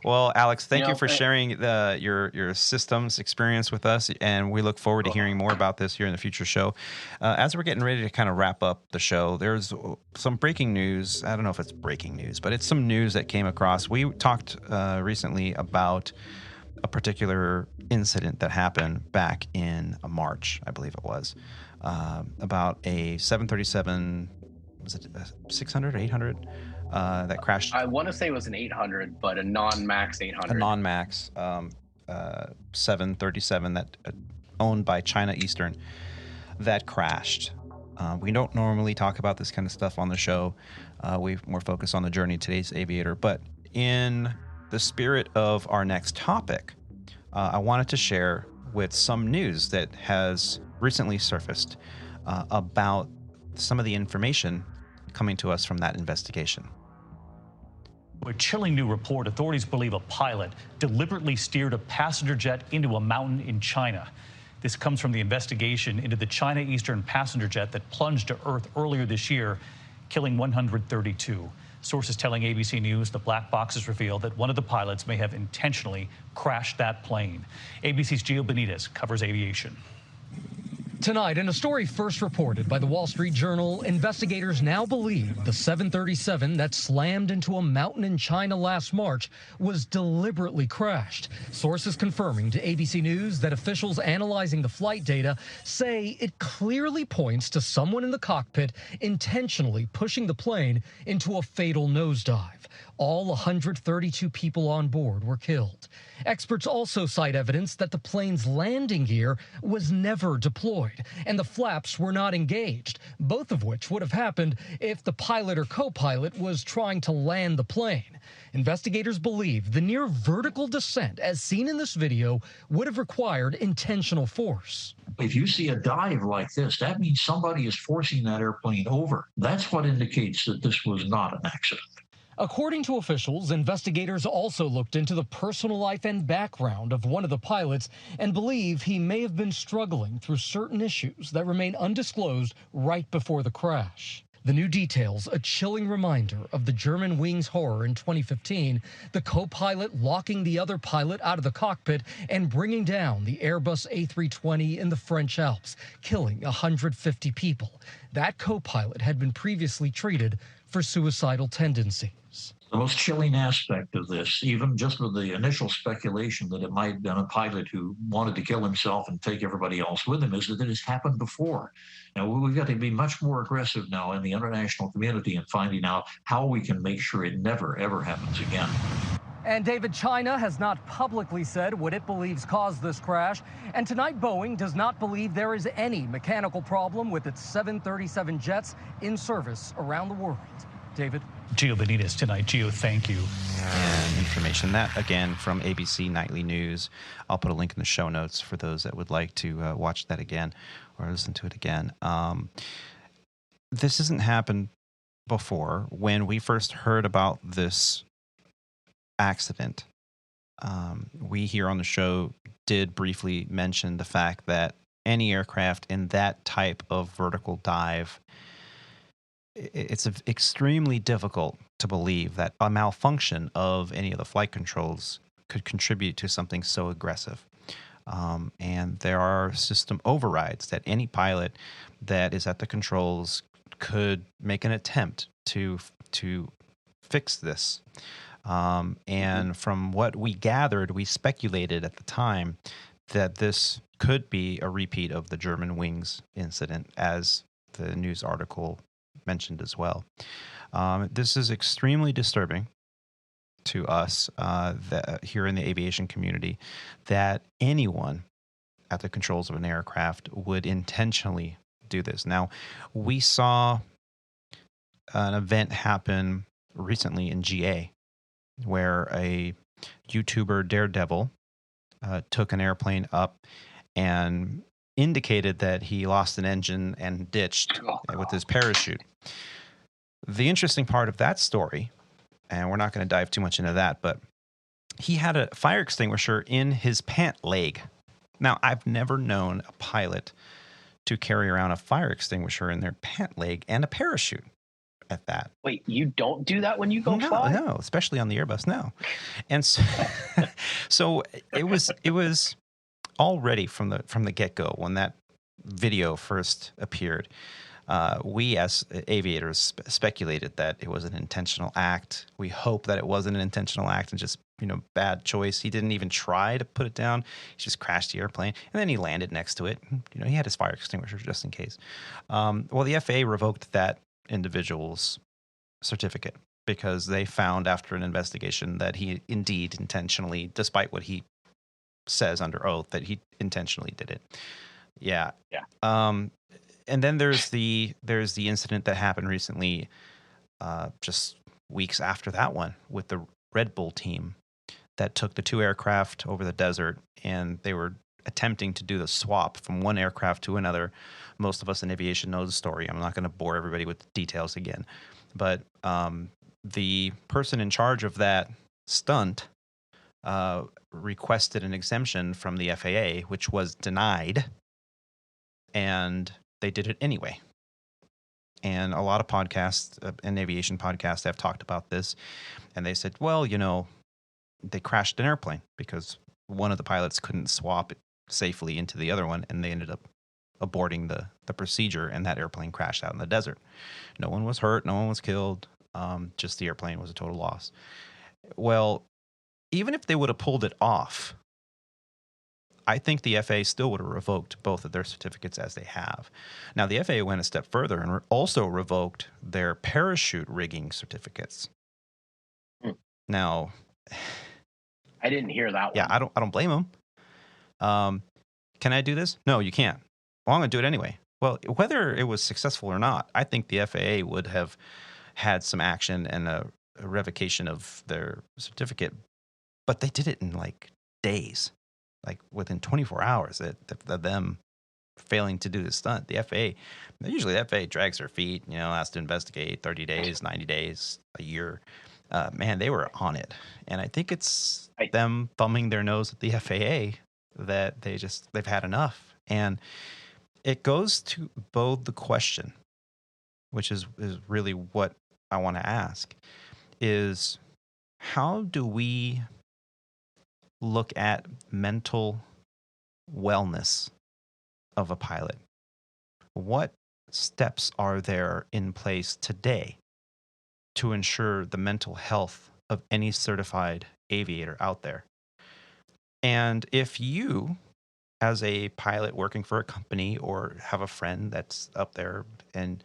Well, Alex, thank you for sharing your systems experience with us, and we look forward to hearing more about this here in the future show. As we're getting ready to kind of wrap up the show, there's some breaking news. I don't know if it's breaking news, but it's some news that came across. We talked recently about a particular incident that happened back in March, I believe it was, about a 737, was it 600, 800? That crashed. I want to say it was an 800, but a non-max 800. A non-max 737 that owned by China Eastern that crashed. We don't normally talk about this kind of stuff on the show. We more focus on the journey of today's aviator. But in the spirit of our next topic, I wanted to share with some news that has recently surfaced about some of the information coming to us from that investigation. A chilling new report. Authorities believe a pilot deliberately steered a passenger jet into a mountain in China. This comes from the investigation into the China Eastern passenger jet that plunged to Earth earlier this year, killing 132. Sources telling ABC News the black boxes reveal that one of the pilots may have intentionally crashed that plane. ABC's Gio Benitez covers aviation. Tonight, in a story first reported by the Wall Street Journal, investigators now believe the 737 that slammed into a mountain in China last March was deliberately crashed. Sources confirming to ABC News that officials analyzing the flight data say it clearly points to someone in the cockpit intentionally pushing the plane into a fatal nosedive. All 132 people on board were killed. Experts also cite evidence that the plane's landing gear was never deployed. deployed, and the flaps were not engaged, both of which would have happened if the pilot or co-pilot was trying to land the plane. Investigators believe the near vertical descent, as seen in this video, would have required intentional force. If you see a dive like this, that means somebody is forcing that airplane over. That's what indicates that this was not an accident. According to officials, investigators also looked into the personal life and background of one of the pilots and believe he may have been struggling through certain issues that remain undisclosed right before the crash. The new details, a chilling reminder of the German wings horror in 2015, the co-pilot locking the other pilot out of the cockpit and bringing down the Airbus A320 in the French Alps, killing 150 people. That co-pilot had been previously treated for suicidal tendencies. The most chilling aspect of this, even just with the initial speculation that it might have been a pilot who wanted to kill himself and take everybody else with him, is that it has happened before. Now, we've got to be much more aggressive now in the international community in finding out how we can make sure it never, ever happens again. And David, China has not publicly said what it believes caused this crash. And tonight, Boeing does not believe there is any mechanical problem with its 737 jets in service around the world. David? Gio Benitez tonight. Gio, thank you. And information that, again, from ABC Nightly News. I'll put a link in the show notes for those that would like to watch that again or listen to it again. This hasn't happened before. When we first heard about this accident, we here on the show did briefly mention the fact that any aircraft in that type of vertical dive, it's extremely difficult to believe that a malfunction of any of the flight controls could contribute to something so aggressive. And there are system overrides that any pilot that is at the controls could make an attempt to fix this. And from what we gathered, we speculated at the time that this could be a repeat of the German wings incident, as the news article mentioned as well. This is extremely disturbing to us here in the aviation community, that anyone at the controls of an aircraft would intentionally do this. Now, we saw an event happen recently in GA where a YouTuber, Daredevil, took an airplane up and indicated that he lost an engine and ditched with his parachute. The interesting part of that story, and we're not going to dive too much into that, but he had a fire extinguisher in his pant leg. Now, I've never known a pilot to carry around a fire extinguisher in their pant leg and a parachute at that. Wait, you don't do that when you go fly? No, especially on the Airbus, no. And so, so it was already from the get-go when that video first appeared. We as aviators speculated that it was an intentional act. We hope that it wasn't an intentional act and just, bad choice. He didn't even try to put it down. He just crashed the airplane, and then he landed next to it. He had his fire extinguisher just in case. Well, the FAA revoked that individual's certificate because they found after an investigation that he indeed intentionally, despite what he says under oath, that he intentionally did it. Yeah. And then there's the incident that happened recently, just weeks after that one, with the Red Bull team that took the two aircraft over the desert, and they were attempting to do the swap from one aircraft to another. Most of us in aviation know the story. I'm not going to bore everybody with the details again. But the person in charge of that stunt requested an exemption from the FAA, which was denied, and they did it anyway. And a lot of podcasts and aviation podcasts have talked about this, and they said, well, they crashed an airplane because one of the pilots couldn't swap it safely into the other one, and they ended up aborting the procedure, and that airplane crashed out in the desert. No one was hurt, no one was killed, just the airplane was a total loss. Well, even if they would have pulled it off, I think the FAA still would have revoked both of their certificates as they have. Now, the FAA went a step further and also revoked their parachute rigging certificates. Now, I didn't hear that one. Yeah, I don't blame them. Can I do this? No, you can't. well, I'm going to do it anyway. Well, whether it was successful or not, I think the FAA would have had some action and a revocation of their certificate, but they did it in like days, like within 24 hours of them failing to do the stunt. The FAA drags their feet, has to investigate 30 days, 90 days, a year. Man, they were on it. And I think it's them thumbing their nose at the FAA that they've had enough. And it goes to bode the question, which is really what I want to ask, is how do we look at mental wellness of a pilot? What steps are there in place today to ensure the mental health of any certified aviator out there? And if you, as a pilot working for a company or have a friend that's up there and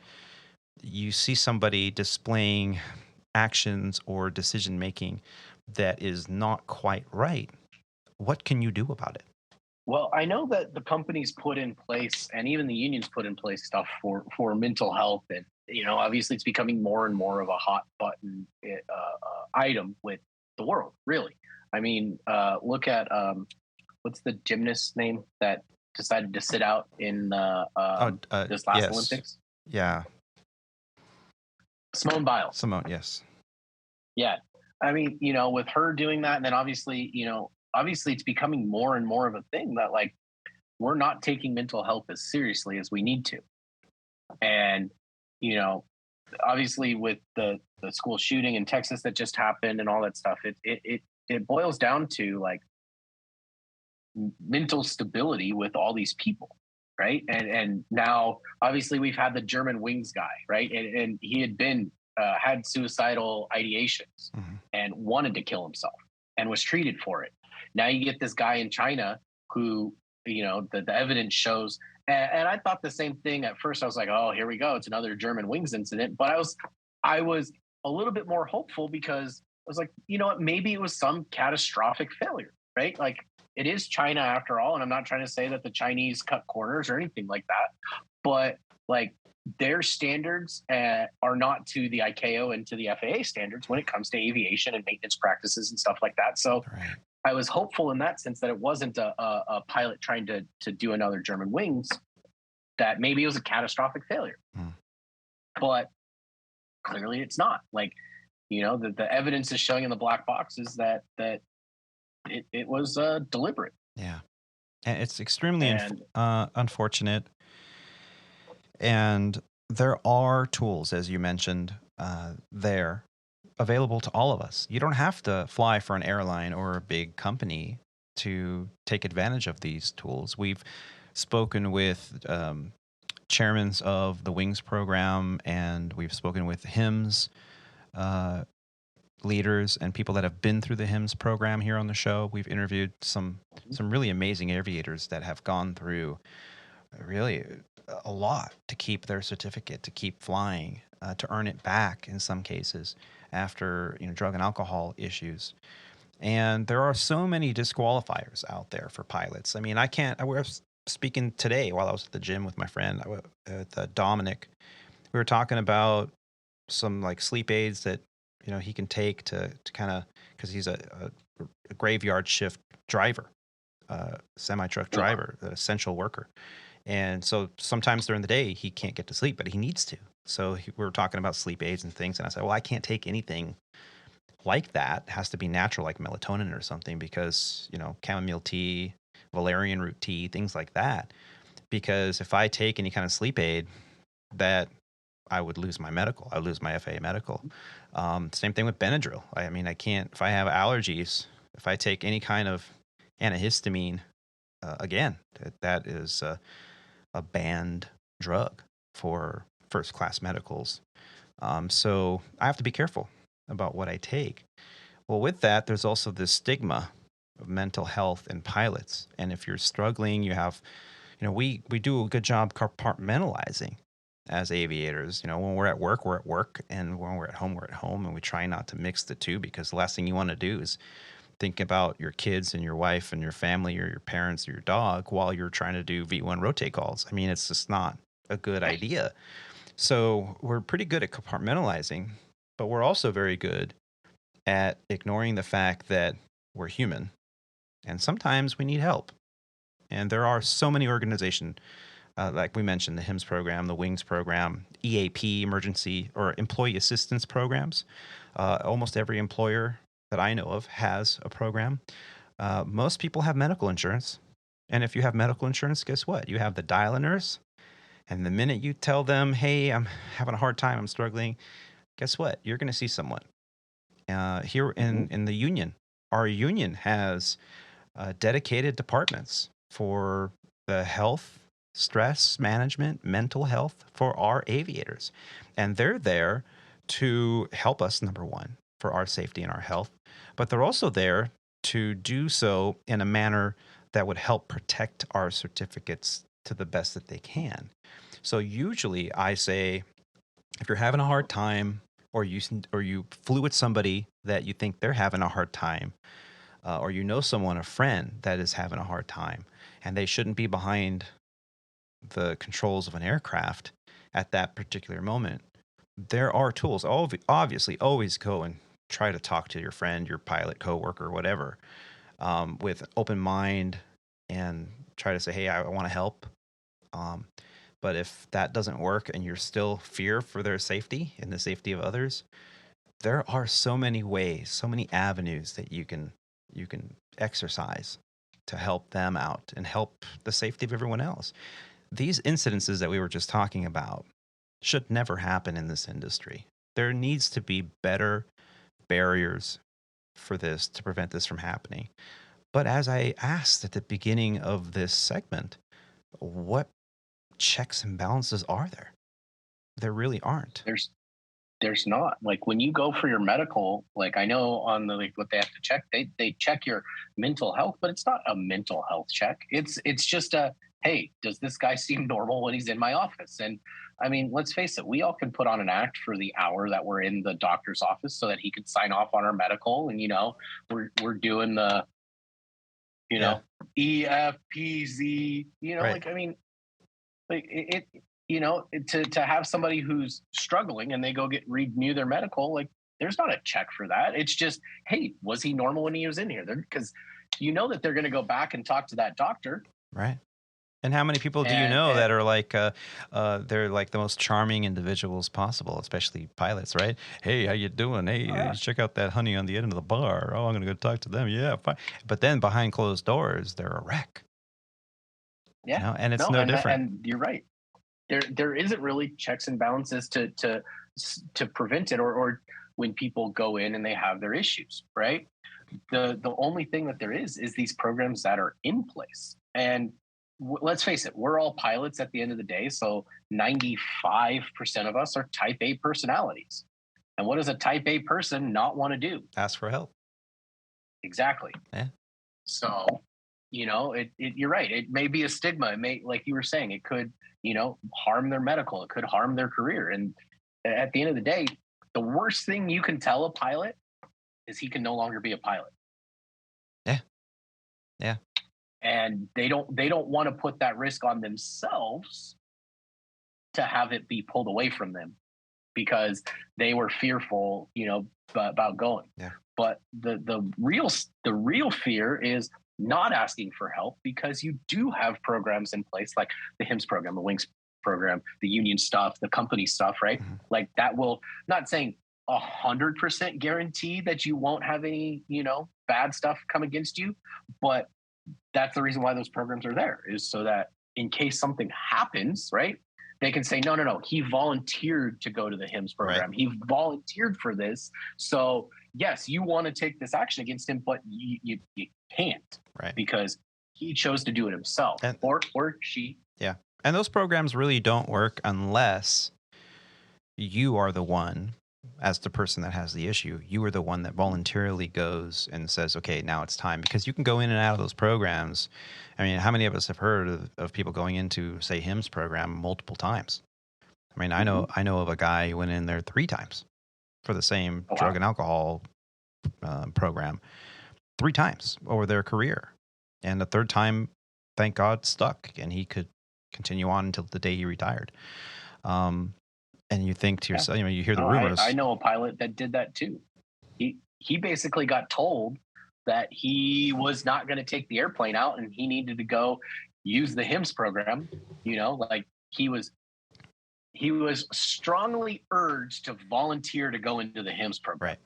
you see somebody displaying actions or decision making that is not quite right, what can you do about it? Well, I know that the companies put in place, and even the unions put in place stuff for mental health, and obviously it's becoming more and more of a hot button item with the world. Really, I mean, look at what's the gymnast's name that decided to sit out in this last Olympics? Yeah, Simone Biles. Yes. Yeah, I mean, with her doing that, and then obviously it's becoming more and more of a thing that like we're not taking mental health as seriously as we need to. And, obviously with the school shooting in Texas that just happened and all that stuff, it boils down to like mental stability with all these people. Right. And now obviously we've had the German wings guy, right. And he had been had suicidal ideations and wanted to kill himself and was treated for it. Now you get this guy in China who, the evidence shows, and I thought the same thing at first. I was like, oh, here we go. It's another German wings incident. But I was a little bit more hopeful because I was like, what, maybe it was some catastrophic failure, right? Like it is China after all. And I'm not trying to say that the Chinese cut corners or anything like that, but like their standards are not to the ICAO and to the FAA standards when it comes to aviation and maintenance practices and stuff like that. So right. I was hopeful in that sense that it wasn't a pilot trying to do another German wings, that maybe it was a catastrophic failure. But clearly it's not. Like, the evidence is showing in the black boxes that it was deliberate. Yeah. And it's extremely unfortunate. And there are tools, as you mentioned, there available to all of us. You don't have to fly for an airline or a big company to take advantage of these tools. We've spoken with chairmen of the Wings program, and we've spoken with HIMSS leaders and people that have been through the HIMSS program here on the show. We've interviewed some really amazing aviators that have gone through really a lot to keep their certificate, to keep flying, to earn it back in some cases after drug and alcohol issues. And there are so many disqualifiers out there for pilots. I mean, I was speaking today while I was at the gym with my friend, with Dominic. We were talking about some like sleep aids that he can take to kind of, because he's a graveyard shift driver, semi-truck driver, an essential worker. And so sometimes during the day, he can't get to sleep, but he needs to. So we were talking about sleep aids and things. And I said, well, I can't take anything like that. It has to be natural, like melatonin or something, because, chamomile tea, valerian root tea, things like that. Because if I take any kind of sleep aid, that I would lose my medical. I would lose my FAA medical. Same thing with Benadryl. I mean, I can't, if I have allergies, if I take any kind of antihistamine, again, that is a banned drug for first-class medicals. So I have to be careful about what I take. Well, with that, there's also this stigma of mental health in pilots. And if you're struggling, you have, we do a good job compartmentalizing as aviators. When we're at work, and when we're at home, and we try not to mix the two, because the last thing you want to do is think about your kids and your wife and your family or your parents or your dog while you're trying to do V1 rotate calls. I mean, it's just not a good idea. So we're pretty good at compartmentalizing, but we're also very good at ignoring the fact that we're human and sometimes we need help. And there are so many organizations, like we mentioned, the HIMSS program, the WINGS program, EAP, emergency or employee assistance programs. Almost every employer that I know of has a program. Most people have medical insurance. And if you have medical insurance, guess what? You have the dial-a nurse. And the minute you tell them, hey, I'm having a hard time, I'm struggling, guess what? You're going to see someone. Here in the union, our union has dedicated departments for the health, stress management, mental health for our aviators. And they're there to help us, number one, for our safety and our health. But they're also there to do so in a manner that would help protect our certificates to the best that they can. So usually I say, if you're having a hard time or you flew with somebody that you think they're having a hard time, or you know someone, a friend that is having a hard time, and they shouldn't be behind the controls of an aircraft at that particular moment, there are tools. Obviously, always go and try to talk to your friend, your pilot, coworker, whatever, with open mind and try to say, hey, I want to help. But if that doesn't work and you're still fear for their safety and the safety of others, there are so many ways, so many avenues that you can exercise to help them out and help the safety of everyone else. These incidences that we were just talking about should never happen in this industry. There needs to be better barriers for this to prevent this from happening. But as I asked at the beginning of this segment, what checks and balances are there? There really aren't. There's not. Like when you go for your medical, like I know on the what they have to check, they check your mental health, but it's not a mental health check. It's just a, hey, does this guy seem normal when he's in my office? And I mean, let's face it, we all can put on an act for the hour that we're in the doctor's office so that he can sign off on our medical. And we're doing the EFPZ, right. like I mean, like it to have somebody who's struggling and they go renew their medical, like there's not a check for that. It's just, hey, was he normal when he was in here? Because that they're going to go back and talk to that doctor. Right. And how many people do you know that are like, they're like the most charming individuals possible, especially pilots, right? Hey, how you doing? Hey, check out that honey on the end of the bar. Oh, I'm going to go talk to them. Yeah, fine. But then behind closed doors, they're a wreck. Yeah. And it's no different. And you're right. There isn't really checks and balances to prevent it or when people go in and they have their issues, right? The only thing that there is these programs that are in place. And let's face it, we're all pilots at the end of the day. So 95% of us are type A personalities. And what does a type A person not want to do? Ask for help. Exactly. Yeah. So, you're right. It may be a stigma. It may, like you were saying, it could, harm their medical. It could harm their career. And at the end of the day, the worst thing you can tell a pilot is he can no longer be a pilot. Yeah. Yeah. And they don't want to put that risk on themselves to have it be pulled away from them because they were fearful, about going. Yeah. But the real fear is not asking for help because you do have programs in place like the HIMSS program, the WINGS program, the union stuff, the company stuff, right? Mm-hmm. Like that will, not saying 100% guarantee that you won't have any, bad stuff come against you, but that's the reason why those programs are there, is so that in case something happens, right, they can say, no, he volunteered to go to the HIMSS program. Right. He volunteered for this. So yes, you want to take this action against him, but you can't, right? Because he chose to do it himself, or she. Yeah. And those programs really don't work unless you are the one, as the person that has the issue, you are the one that voluntarily goes and says, okay, now it's time. Because you can go in and out of those programs. I mean, how many of us have heard of people going into, say, HIMSS program multiple times? I mean, I know of a guy who went in there 3 times for the same drug and alcohol program. 3 times over their career. And the third time, thank God, stuck, and he could continue on until the day he retired. And you think to yourself, you hear the rumors. I know a pilot that did that too. He basically got told that he was not going to take the airplane out and he needed to go use the HIMSS program. Like he was strongly urged to volunteer to go into the HIMSS program.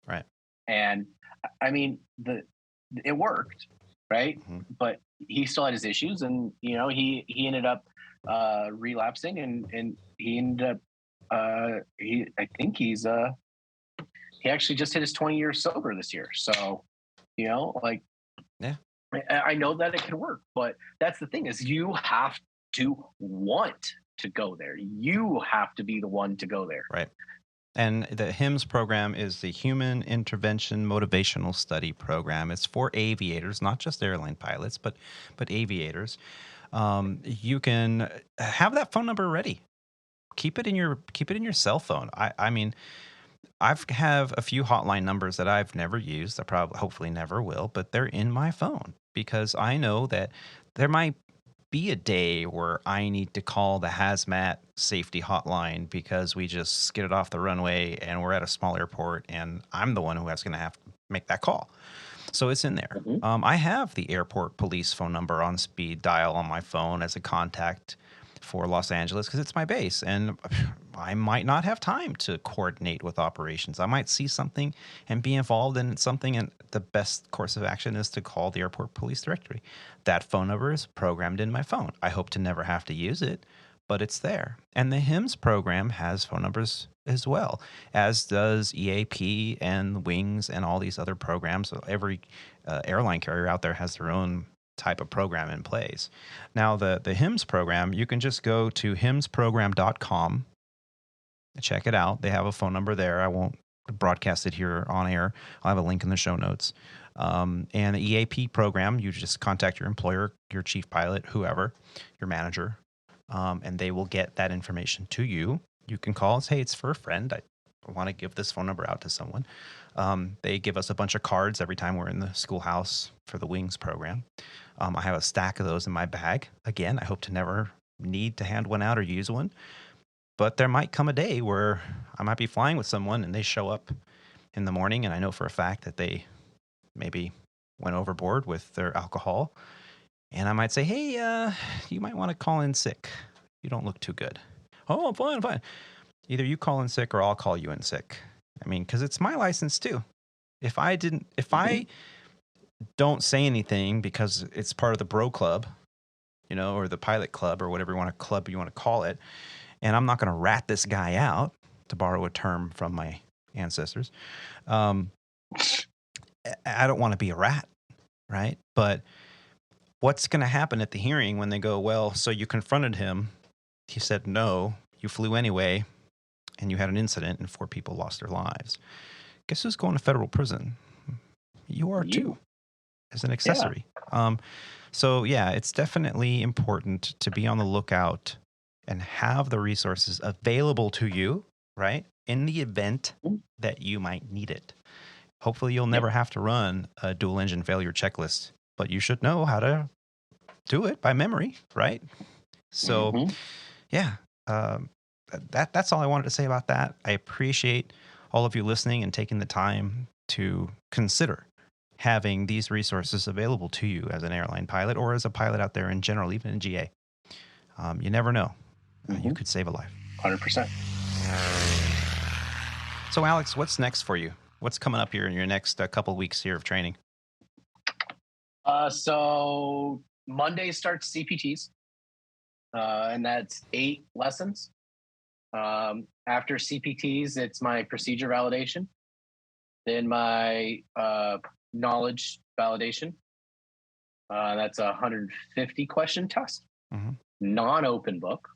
Right. And I mean, it worked, right? Mm-hmm. But he still had his issues, and he ended up relapsing, and he ended up he actually just hit his 20 years sober this year. So, I know that it can work, but that's the thing is you have to want to go there. You have to be the one to go there. Right. And the HIMSS program is the Human Intervention Motivational Study Program. It's for aviators, not just airline pilots, but aviators. You can have that phone number ready. Keep it in your cell phone. I mean, I have a few hotline numbers that I've never used. I hopefully never will, but they're in my phone because I know that there might be a day where I need to call the hazmat safety hotline because we just skidded off the runway and we're at a small airport and I'm the one who is going to have to make that call. So it's in there. Mm-hmm. I have the airport police phone number on speed dial on my phone as a contact for Los Angeles because it's my base, and I might not have time to coordinate with operations. I might see something and be involved in something, and the best course of action is to call the airport police directory. That phone number is programmed in my phone. I hope to never have to use it, but it's there. And the HIMSS program has phone numbers as well, as does EAP and Wings and all these other programs. So every airline carrier out there has their own type of program in place. Now, the HIMSS program, you can just go to himssprogram.com, check it out. They have a phone number there. I won't broadcast it here on air. I'll have a link in the show notes. And the EAP program, you just contact your employer, your chief pilot, whoever, your manager, and they will get that information to you. You can call and say, hey, it's for a friend. I want to give this phone number out to someone. They give us a bunch of cards every time we're in the schoolhouse for the Wings program. I have a stack of those in my bag. Again, I hope to never need to hand one out or use one. But there might come a day where I might be flying with someone and they show up in the morning and I know for a fact that they maybe went overboard with their alcohol. And I might say, hey, you might want to call in sick. You don't look too good. Oh, I'm fine. Either you call in sick or I'll call you in sick. I mean, because it's my license too. If I don't say anything because it's part of the bro club, or the pilot club or whatever you want to call it, and I'm not going to rat this guy out, to borrow a term from my ancestors. I don't want to be a rat, right? But what's going to happen at the hearing when they go, well, so you confronted him, he said no, you flew anyway, and you had an incident and 4 people lost their lives. Guess who's going to federal prison? You are too, as an accessory. Yeah. So yeah, it's definitely important to be on the lookout and have the resources available to you, right? In the event that you might need it. Hopefully you'll never have to run a dual engine failure checklist, but you should know how to do it by memory, right? So that's all I wanted to say about that. I appreciate all of you listening and taking the time to consider having these resources available to you as an airline pilot or as a pilot out there in general, even in GA. You never know. You could save a life. 100%. So, Alex, what's next for you? What's coming up here in your next couple of weeks here of training? So Monday starts CPTs, and that's 8 lessons. After CPTs, it's my procedure validation, then my knowledge validation. That's a 150 question test, non-open book.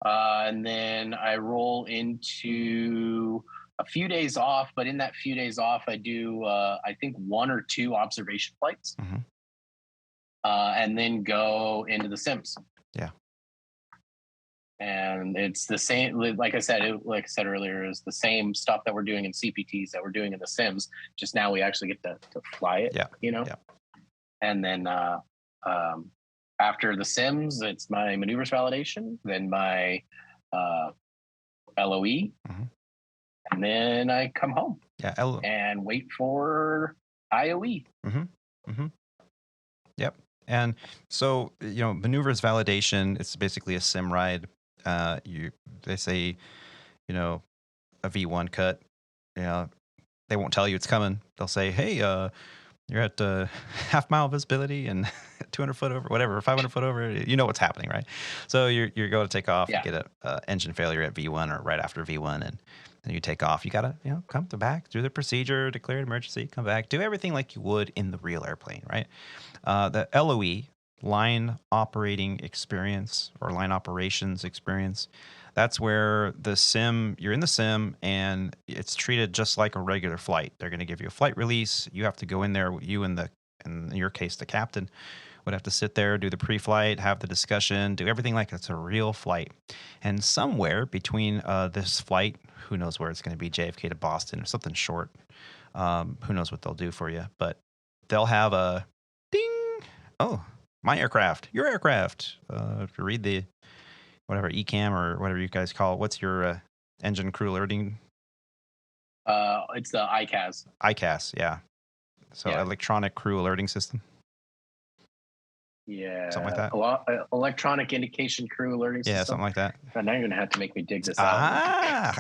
And then I roll into a few days off, but in that few days off, I do, I think 1 or 2 observation flights, and then go into the sims. Yeah. And it's the same, like I said earlier, is the same stuff that we're doing in CPTs that we're doing in the sims. Just now we actually get to fly it, Yeah. And then after the sims, it's my maneuvers validation, then my LOE, and then I come home. Yeah. And wait for IOE. Yep. And so, maneuvers validation, it's basically a sim ride. They say, a V1 cut, they won't tell you it's coming. They'll say, hey, you're at half mile visibility and 200 foot over, whatever, 500 foot over. You know what's happening, right? So you're going to take off, you get a engine failure at V1 or right after V1, and then you take off. You got to, come to back, do the procedure, declare an emergency, come back, do everything like you would in the real airplane, right? The LOE, line operating experience or line operations experience, that's where you're in the sim and it's treated just like a regular flight. They're going to give you a flight release. You have to go in there, in your case, the captain would have to sit there, do the pre-flight, have the discussion, do everything like it's a real flight. And somewhere between this flight, who knows where it's going to be, JFK to Boston or something short. Who knows what they'll do for you, but they'll have a ding. Oh, my aircraft, your aircraft. If you read the whatever ECAM or whatever you guys call it, what's your engine crew alerting? It's the ICAS. ICAS, yeah. So electronic crew alerting system. Yeah, something like that. Electronic indication crew alerting system. Yeah, something like that. Now you're gonna have to make me dig this out.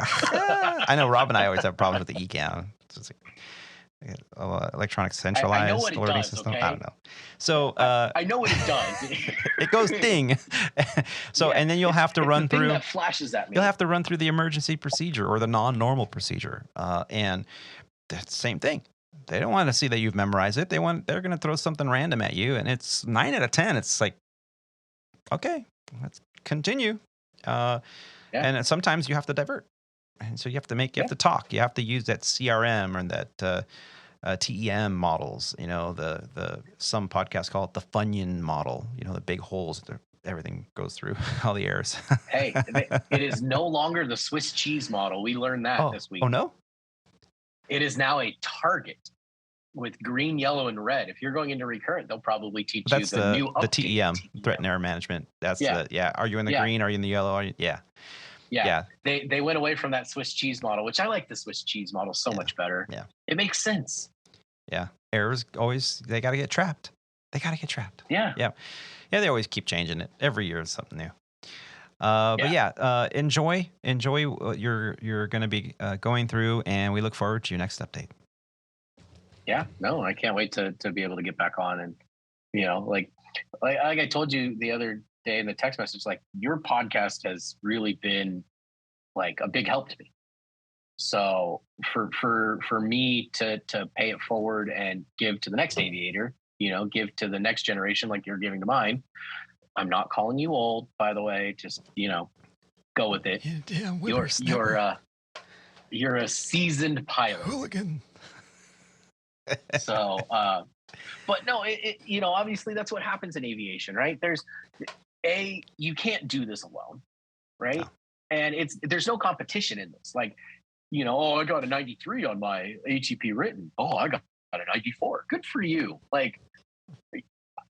I know Rob and I always have problems with the ECAM. It's like, electronic centralized alerting system. Okay? I don't know. So I know what it does. It goes ding. So and then you'll have to run through. That flashes at me. You'll have to run through the emergency procedure or the non-normal procedure, and that's the same thing. They don't want to see that you've memorized it. They're going to throw something random at you, and it's 9 out of 10. It's like, okay, let's continue. And sometimes you have to divert. And so you have to talk. You have to use that CRM or that TEM models. Some podcasts call it the Funyun model. The big holes that everything goes through, all the errors. Hey, it is no longer the Swiss cheese model. We learned that this week. Oh no? It is now a target with green, yellow, and red. If you're going into recurrent, they'll probably teach you the new the TEM, threat and error management. That's Are you in the green? Are you in the yellow? Yeah. They went away from that Swiss cheese model, which I like the Swiss cheese model so much better. Yeah. It makes sense. Yeah. Errors they got to get trapped. Yeah. Yeah. Yeah. They always keep changing it. Every year is something new. But enjoy what you're going to be going through, and we look forward to your next update. Yeah, no, I can't wait to be able to get back on, and like I told you the other day in the text message, like your podcast has really been like a big help to me. So for me to pay it forward and give to the next aviator, give to the next generation like you're giving to mine. I'm not calling you old, by the way. Just go with it. You're a seasoned pilot. Hooligan. So, but no, obviously that's what happens in aviation, right? You can't do this alone, right? No. And there's no competition in this. Like, I got a 93 on my ATP written. Oh, I got a 94. Good for you. Like,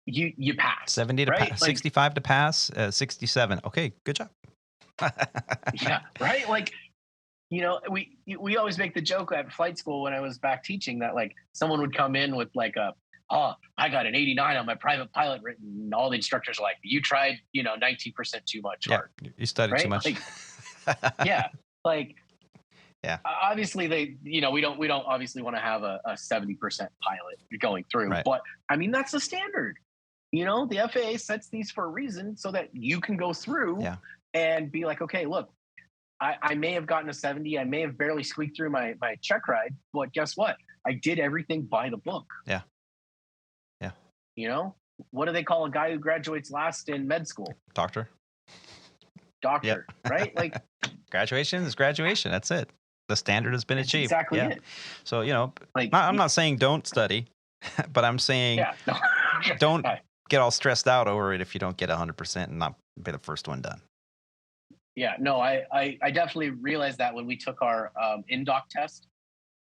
you pass 70 to right? pass, 65 to pass, 67. Okay, good job. Yeah, right. Like, we always make the joke at flight school when I was back teaching that like someone would come in with like I got an 89 on my private pilot written, and all the instructors are like, you tried 19% too much hard. You studied too much. Like, obviously we don't obviously want to have a 70% pilot going through, right. But I mean that's the standard. The FAA sets these for a reason so that you can go through and be like, okay, look, I may have gotten a 70. I may have barely squeaked through my check ride, but guess what? I did everything by the book. Yeah. What do they call a guy who graduates last in med school? Doctor, yep. Right? Like graduation is graduation. That's it. The standard has been achieved. Exactly it. So, I'm not saying don't study, but I'm saying don't get all stressed out over it if you don't get 100% and not be the first one done. Yeah, no, I definitely realized that when we took our in-doc test,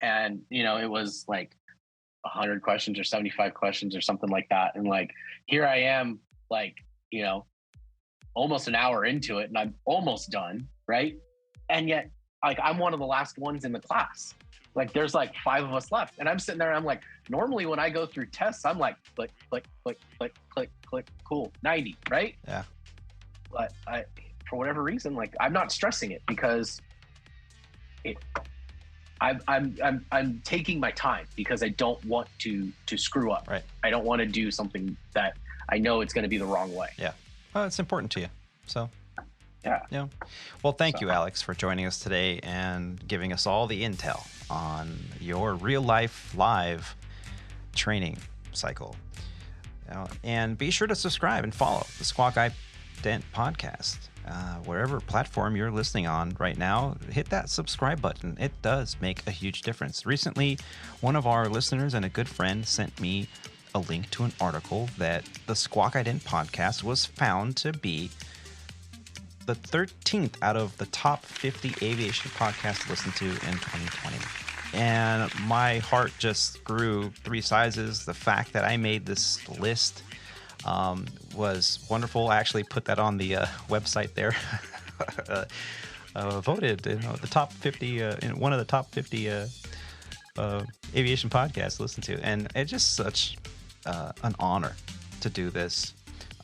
and it was like 100 questions or 75 questions or something like that, and like here I am, like almost an hour into it, and I'm almost done, right? And yet, like, I'm one of the last ones in the class. Like, there's like 5 of us left, and I'm sitting there, and I'm like, normally when I go through tests, I'm like, click, click, click, click, click, click, cool, 90, right? Yeah. But for whatever reason, like, I'm not stressing it because I'm taking my time because I don't want to screw up. Right. I don't want to do something that I know it's going to be the wrong way. Yeah. Well, it's important to you. So. Yeah. Well, thank you, Alex, for joining us today and giving us all the intel on your real life live training cycle. And be sure to subscribe and follow the Squawk Ident podcast. Wherever platform you're listening on right now, hit that subscribe button. It does make a huge difference. Recently, one of our listeners and a good friend sent me a link to an article that the Squawk Ident podcast was found to be the 13th out of the top 50 aviation podcasts to listen to in 2020. And my heart just grew 3 sizes. The fact that I made this list was wonderful. I actually put that on the website there. Voted the top 50 in one of the top 50 aviation podcasts to listen to, and it's just such an honor to do this.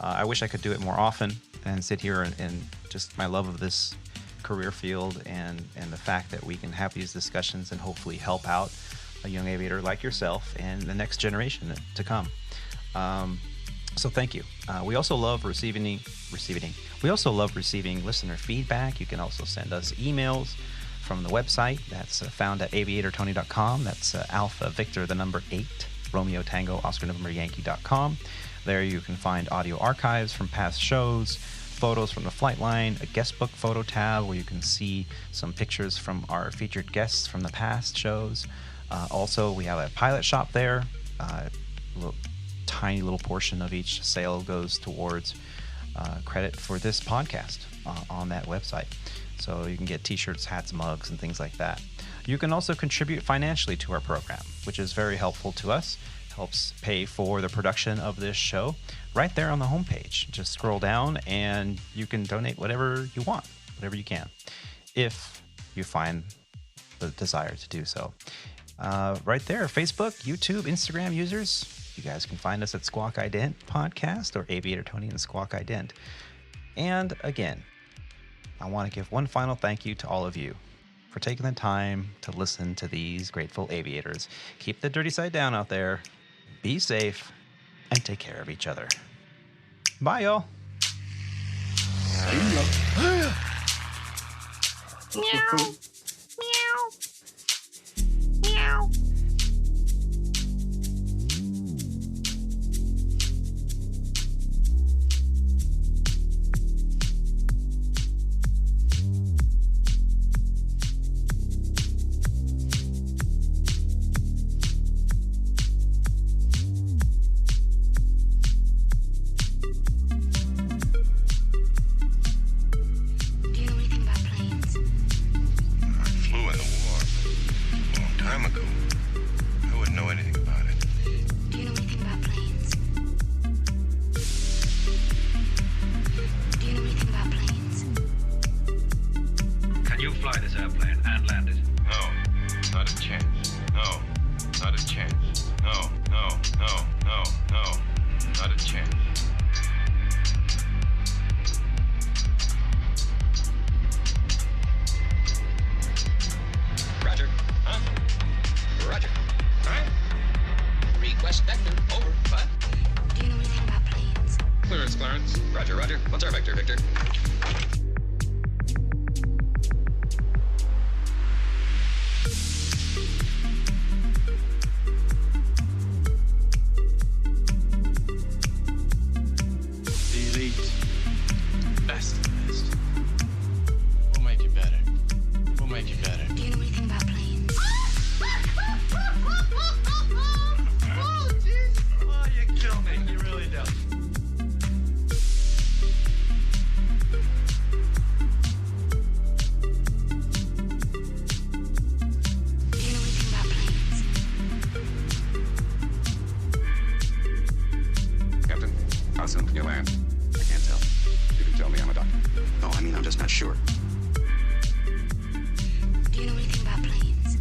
I wish I could do it more often and sit here and just my love of this career field and the fact that we can have these discussions and hopefully help out a young aviator like yourself and the next generation to come. So thank you. We also love receiving listener feedback. You can also send us emails from the website. That's found at aviatortony.com. That's Alpha Victor, the number 8, Romeo Tango, Oscar November Yankee.com. There you can find audio archives from past shows, photos from the flight line, a guest book photo tab where you can see some pictures from our featured guests from the past shows. Also, we have a pilot shop there. Tiny little portion of each sale goes towards credit for this podcast on that website. So you can get t-shirts, hats, mugs, and things like that. You can also contribute financially to our program, which is very helpful to us. Helps pay for the production of this show right there on the homepage. Just scroll down and you can donate whatever you want, whatever you can, if you find the desire to do so. Right there, Facebook, YouTube, Instagram users, you guys can find us at Squawk Ident Podcast or Aviator Tony and Squawk Ident. And again, I want to give one final thank you to all of you for taking the time to listen to these grateful aviators. Keep the dirty side down out there. Be safe and take care of each other. Bye, y'all. Meow. Meow. Meow. soon can you land? I can't tell. You can tell me, I'm a doctor. No, I mean, I'm just not sure. Do you know anything about planes?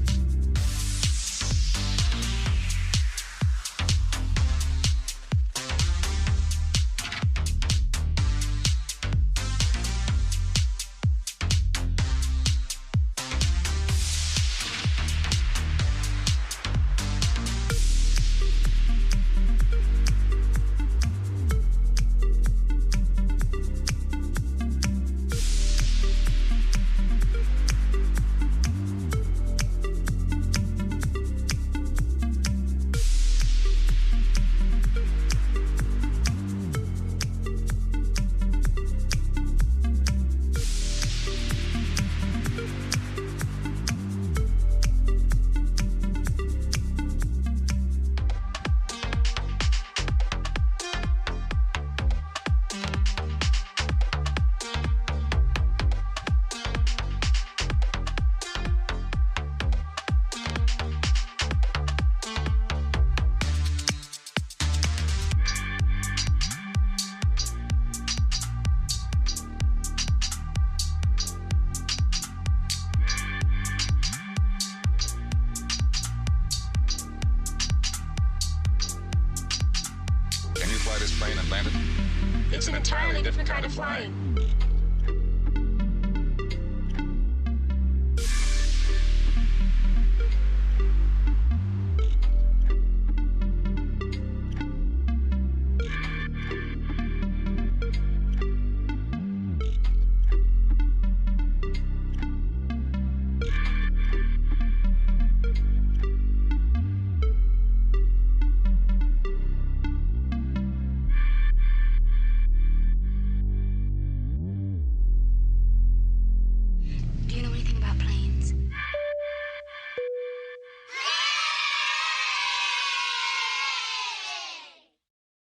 Can you fly this plane and land it? It's an entirely different kind of flying.